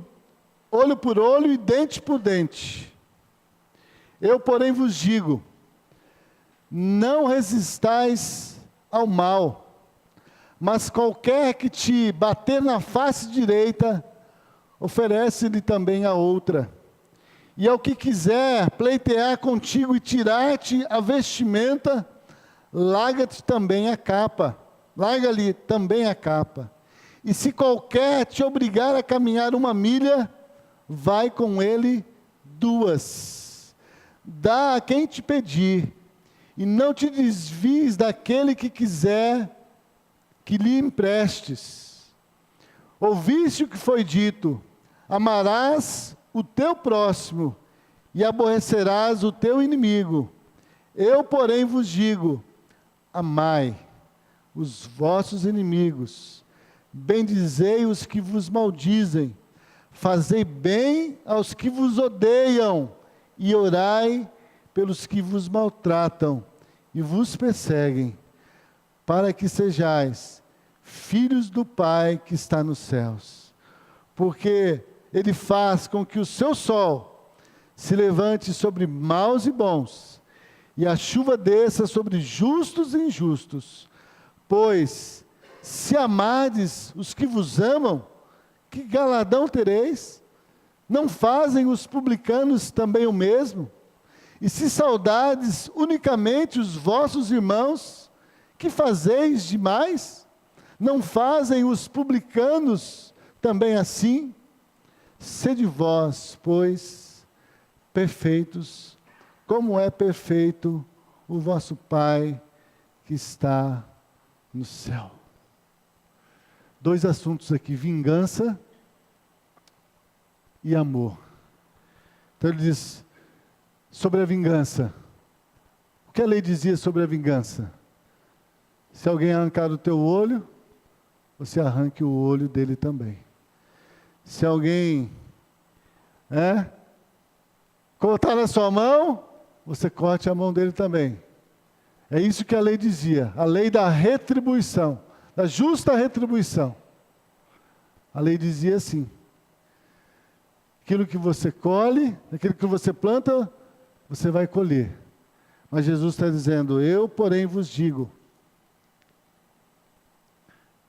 olho e dente por dente. Eu, porém, vos digo, não resistais ao mal, mas qualquer que te bater na face direita, oferece-lhe também a outra. E ao que quiser pleitear contigo e tirar-te a vestimenta, larga-lhe também a capa. E se qualquer te obrigar a caminhar 1 milha, vai com ele 2. Dá a quem te pedir, e não te desvies daquele que quiser que lhe emprestes. Ouviste o que foi dito, amarás o teu próximo e aborrecerás o teu inimigo. Eu, porém, vos digo, amai os vossos inimigos, bendizei os que vos maldizem, fazei bem aos que vos odeiam, e orai pelos que vos maltratam e vos perseguem, para que sejais filhos do Pai que está nos céus. Porque Ele faz com que o seu sol se levante sobre maus e bons, e a chuva desça sobre justos e injustos. pois, se amardes os que vos amam, que galardão tereis? Não fazem os publicanos também o mesmo? E se saudardes unicamente os vossos irmãos, que fazeis demais? Não fazem os publicanos também assim? Sede vós, pois, perfeitos, como é perfeito o vosso Pai que está no céu. 2 assuntos aqui, vingança e amor. Então ele diz sobre a vingança. O que a lei dizia sobre a vingança? Se alguém arrancar o teu olho, você arranque o olho dele também. Se alguém cortar a sua mão, você corte a mão dele também. É isso que a lei dizia, a lei da retribuição, da justa retribuição. A lei dizia assim: aquilo que você colhe, aquilo que você planta, você vai colher. Mas Jesus está dizendo: eu, porém, vos digo,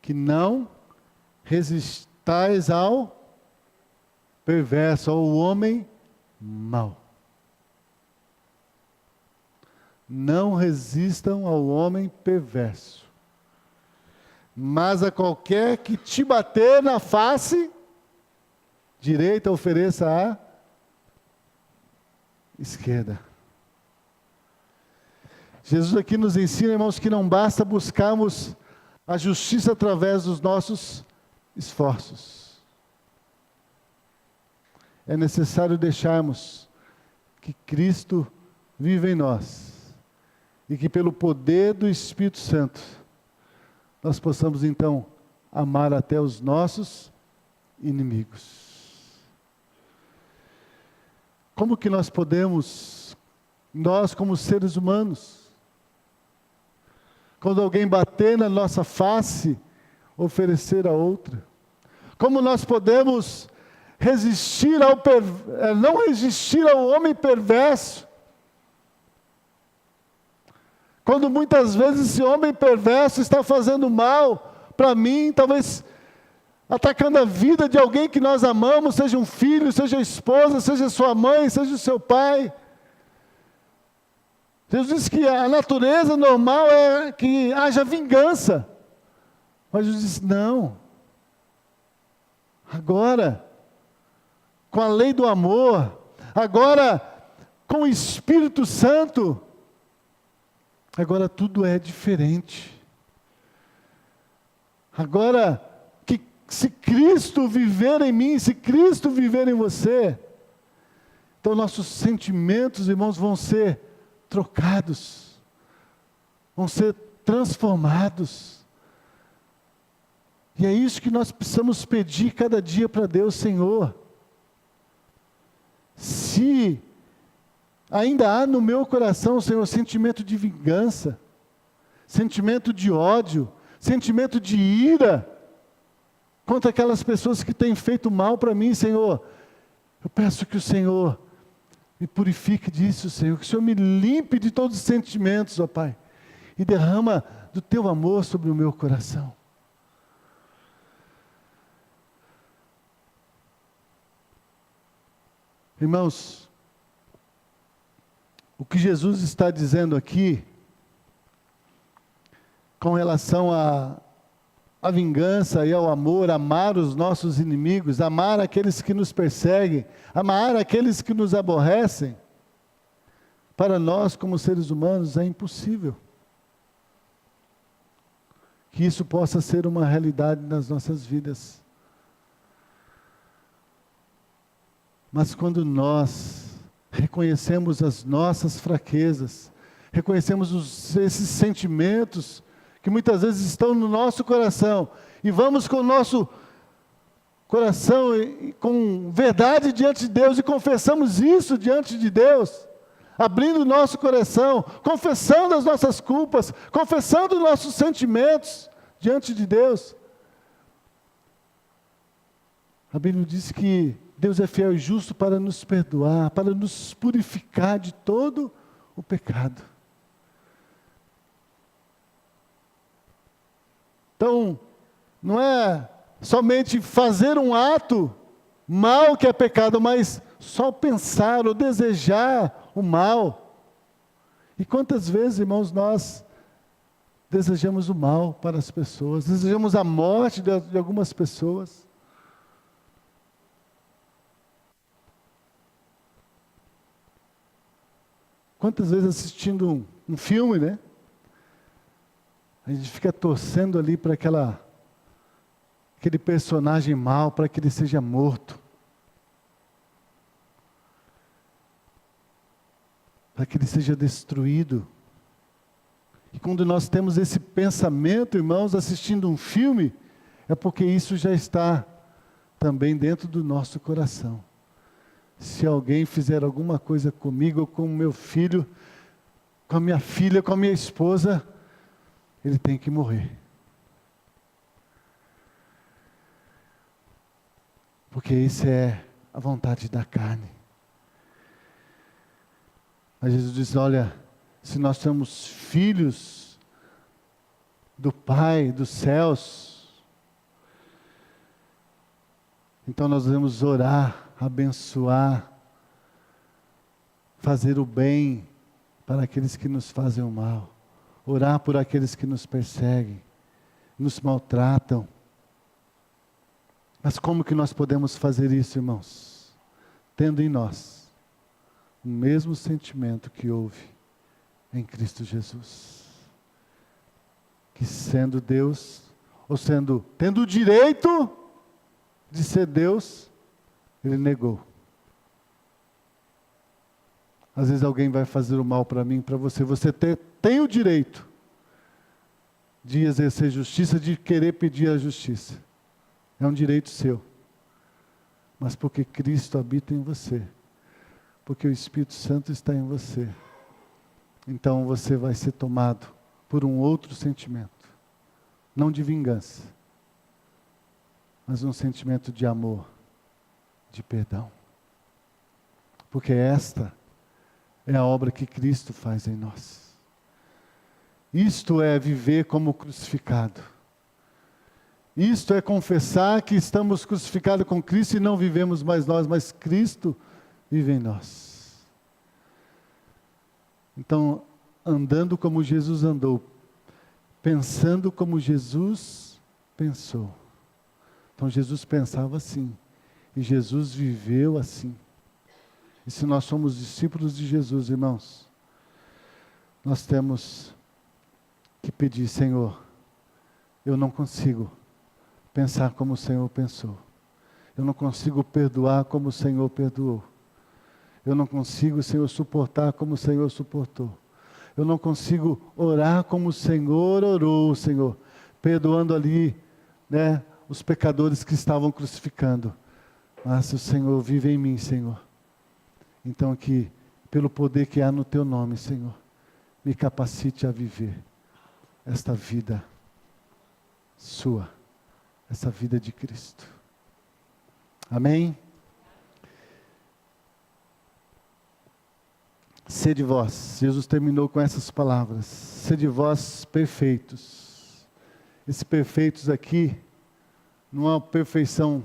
que não resistais ao perverso, ao homem mau. Não resistam ao homem perverso. Mas a qualquer que te bater na face direita, ofereça a esquerda. Jesus aqui nos ensina, irmãos, que não basta buscarmos a justiça através dos nossos esforços. É necessário deixarmos que Cristo viva em nós e que pelo poder do Espírito Santo nós possamos então amar até os nossos inimigos. Como que nós podemos, nós como seres humanos, quando alguém bater na nossa face, oferecer a outra? Como nós podemos resistir não resistir ao homem perverso? Quando muitas vezes esse homem perverso está fazendo mal para mim, talvez atacando a vida de alguém que nós amamos, seja um filho, seja a esposa, seja sua mãe, seja o seu pai. Jesus disse que a natureza normal é que haja vingança. Mas Jesus disse: não. Agora, com a lei do amor, agora com o Espírito Santo, agora tudo é diferente. Agora, que se Cristo viver em mim, se Cristo viver em você, então nossos sentimentos, irmãos, vão ser trocados, vão ser transformados. E é isso que nós precisamos pedir cada dia para Deus: Senhor, se ainda há no meu coração, Senhor, sentimento de vingança, sentimento de ódio, sentimento de ira contra aquelas pessoas que têm feito mal para mim, Senhor, eu peço que o Senhor me purifique disso, Senhor, que o Senhor me limpe de todos os sentimentos, ó Pai, e derrama do Teu amor sobre o meu coração. Irmãos, o que Jesus está dizendo aqui, com relação à vingança e ao amor, amar os nossos inimigos, amar aqueles que nos perseguem, amar aqueles que nos aborrecem, para nós como seres humanos é impossível que isso possa ser uma realidade nas nossas vidas. Mas quando nós reconhecemos as nossas fraquezas, reconhecemos esses sentimentos que muitas vezes estão no nosso coração, e vamos com o nosso coração com verdade diante de Deus, e confessamos isso diante de Deus, abrindo o nosso coração, confessando as nossas culpas, confessando os nossos sentimentos diante de Deus. A Bíblia diz que Deus é fiel e justo para nos perdoar, para nos purificar de todo o pecado. Então, não é somente fazer um ato mal que é pecado, mas só pensar ou desejar o mal. E quantas vezes, irmãos, nós desejamos o mal para as pessoas, desejamos a morte de algumas pessoas. Quantas vezes assistindo um filme, né? A gente fica torcendo ali para aquele personagem mau, para que ele seja morto. Para que ele seja destruído. E quando nós temos esse pensamento, irmãos, assistindo um filme, é porque isso já está também dentro do nosso coração. Se alguém fizer alguma coisa comigo, ou com o meu filho, com a minha filha, com a minha esposa, ele tem que morrer. Porque isso é a vontade da carne. Mas Jesus diz, olha, se nós somos filhos do Pai dos céus, então nós devemos orar, abençoar, fazer o bem para aqueles que nos fazem o mal, orar por aqueles que nos perseguem, nos maltratam. Mas como que nós podemos fazer isso, irmãos? Tendo em nós o mesmo sentimento que houve em Cristo Jesus. Que sendo Deus, ou tendo o direito de ser Deus, Ele negou. Às vezes alguém vai fazer o mal para mim, para você. Você tem o direito de exercer justiça, de querer pedir a justiça. É um direito seu. Mas porque Cristo habita em você, porque o Espírito Santo está em você, então você vai ser tomado por um outro sentimento. Não de vingança, mas um sentimento de amor, de perdão. Porque esta é a obra que Cristo faz em nós. Isto é viver como crucificado. Isto é confessar que estamos crucificados com Cristo e não vivemos mais nós, mas Cristo vive em nós. Então, andando como Jesus andou, pensando como Jesus pensou. Então, Jesus pensava assim, e Jesus viveu assim. E se nós somos discípulos de Jesus, irmãos, nós temos que pedir, Senhor, eu não consigo pensar como o Senhor pensou. Eu não consigo perdoar como o Senhor perdoou. Eu não consigo, Senhor, suportar como o Senhor suportou. Eu não consigo orar como o Senhor orou, Senhor, perdoando ali, né, os pecadores que estavam crucificando. Mas o Senhor vive em mim, Senhor. Então que, pelo poder que há no Teu nome, Senhor, me capacite a viver esta vida sua, essa vida de Cristo. Amém? Sede vós, Jesus terminou com essas palavras, sede vós perfeitos. Esses perfeitos aqui, não é uma perfeição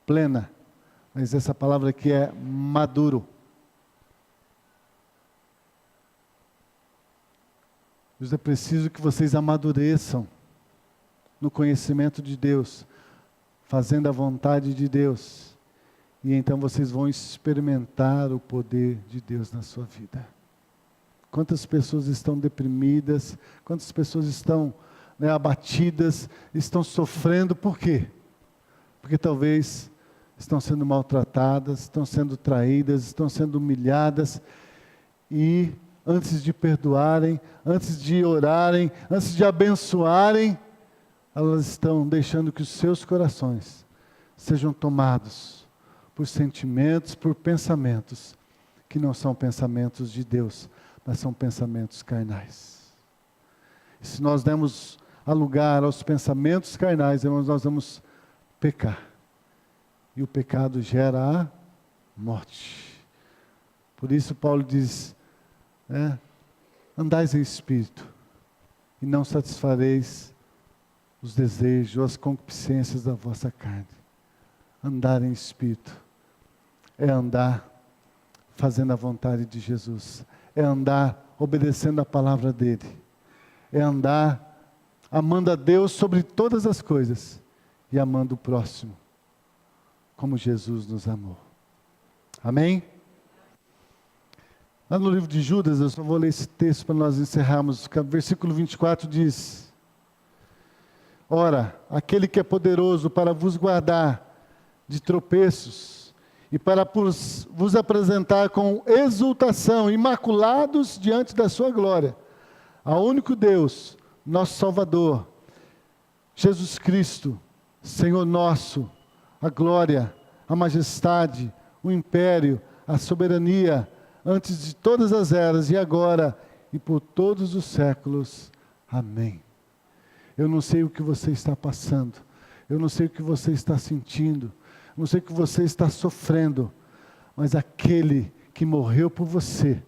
plena, mas essa palavra aqui é maduro. É preciso que vocês amadureçam no conhecimento de Deus, fazendo a vontade de Deus, e então vocês vão experimentar o poder de Deus na sua vida. Quantas pessoas estão deprimidas, quantas pessoas estão, né, abatidas, estão sofrendo, por quê? Porque talvez estão sendo maltratadas, estão sendo traídas, estão sendo humilhadas, e antes de perdoarem, antes de orarem, antes de abençoarem, elas estão deixando que os seus corações sejam tomados por sentimentos, por pensamentos, que não são pensamentos de Deus, mas são pensamentos carnais. E se nós demos lugar aos pensamentos carnais, irmãos, nós vamos pecar. E o pecado gera a morte. Por isso Paulo diz, andais em espírito, e não satisfareis os desejos, as concupiscências da vossa carne. Andar em espírito é andar fazendo a vontade de Jesus, é andar obedecendo a palavra dele, é andar amando a Deus sobre todas as coisas e amando o próximo como Jesus nos amou. Amém? Lá no livro de Judas, eu só vou ler esse texto para nós encerrarmos. Versículo 24 diz: ora, aquele que é poderoso para vos guardar de tropeços e para vos apresentar com exultação, imaculados diante da sua glória, ao único Deus, nosso Salvador, Jesus Cristo, Senhor nosso, a glória, a majestade, o império, a soberania, antes de todas as eras, e agora, e por todos os séculos. Amém. Eu não sei o que você está passando, eu não sei o que você está sentindo, não sei o que você está sofrendo, mas aquele que morreu por você,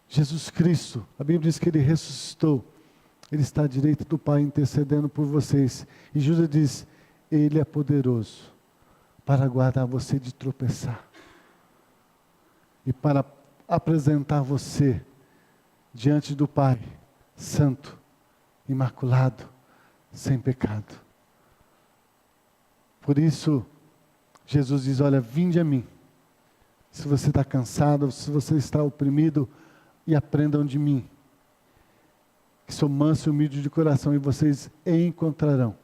Jesus Cristo, a Bíblia diz que Ele ressuscitou, Ele está à direita do Pai intercedendo por vocês, e Judas diz, Ele é poderoso para guardar você de tropeçar, e para apresentar você diante do Pai, santo, imaculado, sem pecado. Por isso, Jesus diz, olha, vinde a mim, se você está cansado, se você está oprimido, e aprendam de mim, que sou manso e humilde de coração, e vocês encontrarão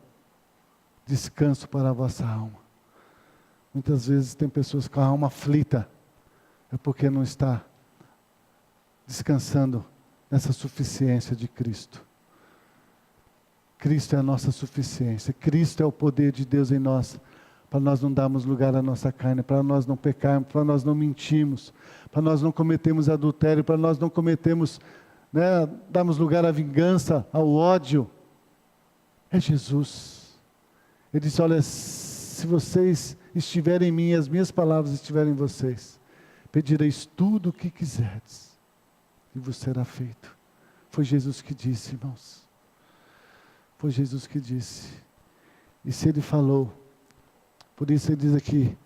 descanso para a vossa alma. Muitas vezes tem pessoas com a alma aflita, é porque não está descansando nessa suficiência de Cristo. Cristo é a nossa suficiência, Cristo é o poder de Deus em nós, para nós não darmos lugar à nossa carne, para nós não pecarmos, para nós não mentirmos, para nós não cometermos adultério, para nós não cometermos, darmos lugar à vingança, ao ódio. É Jesus. Ele disse, olha, se vocês estiverem em mim, as minhas palavras estiverem em vocês, pedireis tudo o que quiserdes, e vos será feito. Foi Jesus que disse, irmãos. Foi Jesus que disse. E se Ele falou, por isso Ele diz aqui,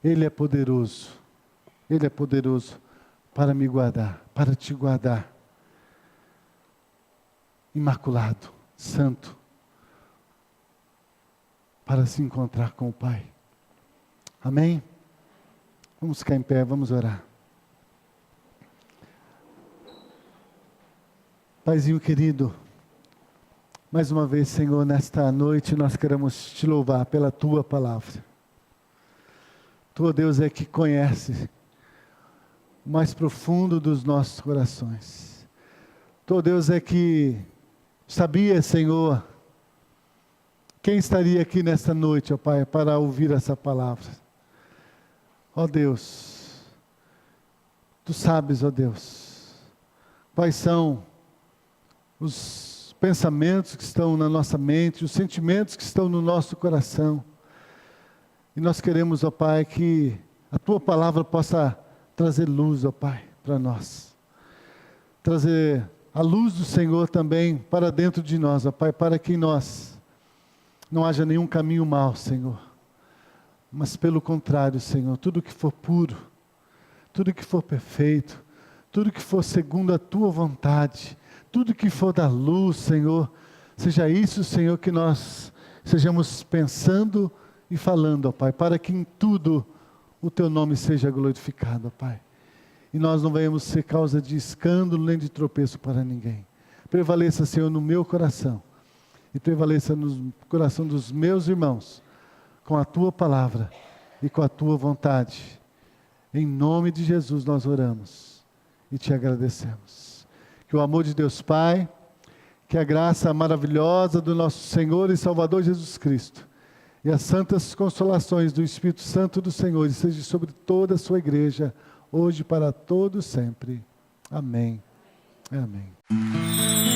Ele é poderoso para me guardar, para te guardar, imaculado, santo, para se encontrar com o Pai. Amém? Vamos ficar em pé, vamos orar. Paizinho querido, mais uma vez, Senhor, nesta noite nós queremos te louvar pela Tua palavra. Tu, Deus, é que conhece o mais profundo dos nossos corações. Tu, Deus, é que sabia, Senhor, quem estaria aqui nesta noite, ó Pai, para ouvir essa palavra. Ó Deus, Tu sabes, ó Deus, quais são os pensamentos que estão na nossa mente, os sentimentos que estão no nosso coração. E nós queremos, ó Pai, que a Tua palavra possa trazer luz, ó Pai, para nós. Trazer a luz do Senhor também para dentro de nós, ó Pai, para que em nós não haja nenhum caminho mau, Senhor. Mas pelo contrário, Senhor, tudo que for puro, tudo que for perfeito, tudo que for segundo a Tua vontade, tudo que for da luz, Senhor, seja isso, Senhor, que nós sejamos pensando e falando, ó Pai, para que em tudo o Teu nome seja glorificado, ó Pai. E nós não venhamos ser causa de escândalo nem de tropeço para ninguém. Prevaleça, Senhor, no meu coração e prevaleça no coração dos meus irmãos, com a Tua palavra e com a Tua vontade. Em nome de Jesus nós oramos e Te agradecemos. Que o amor de Deus Pai, que a graça maravilhosa do nosso Senhor e Salvador Jesus Cristo, e as santas consolações do Espírito Santo do Senhor, e seja sobre toda a sua igreja, hoje para todos sempre. Amém. Amém.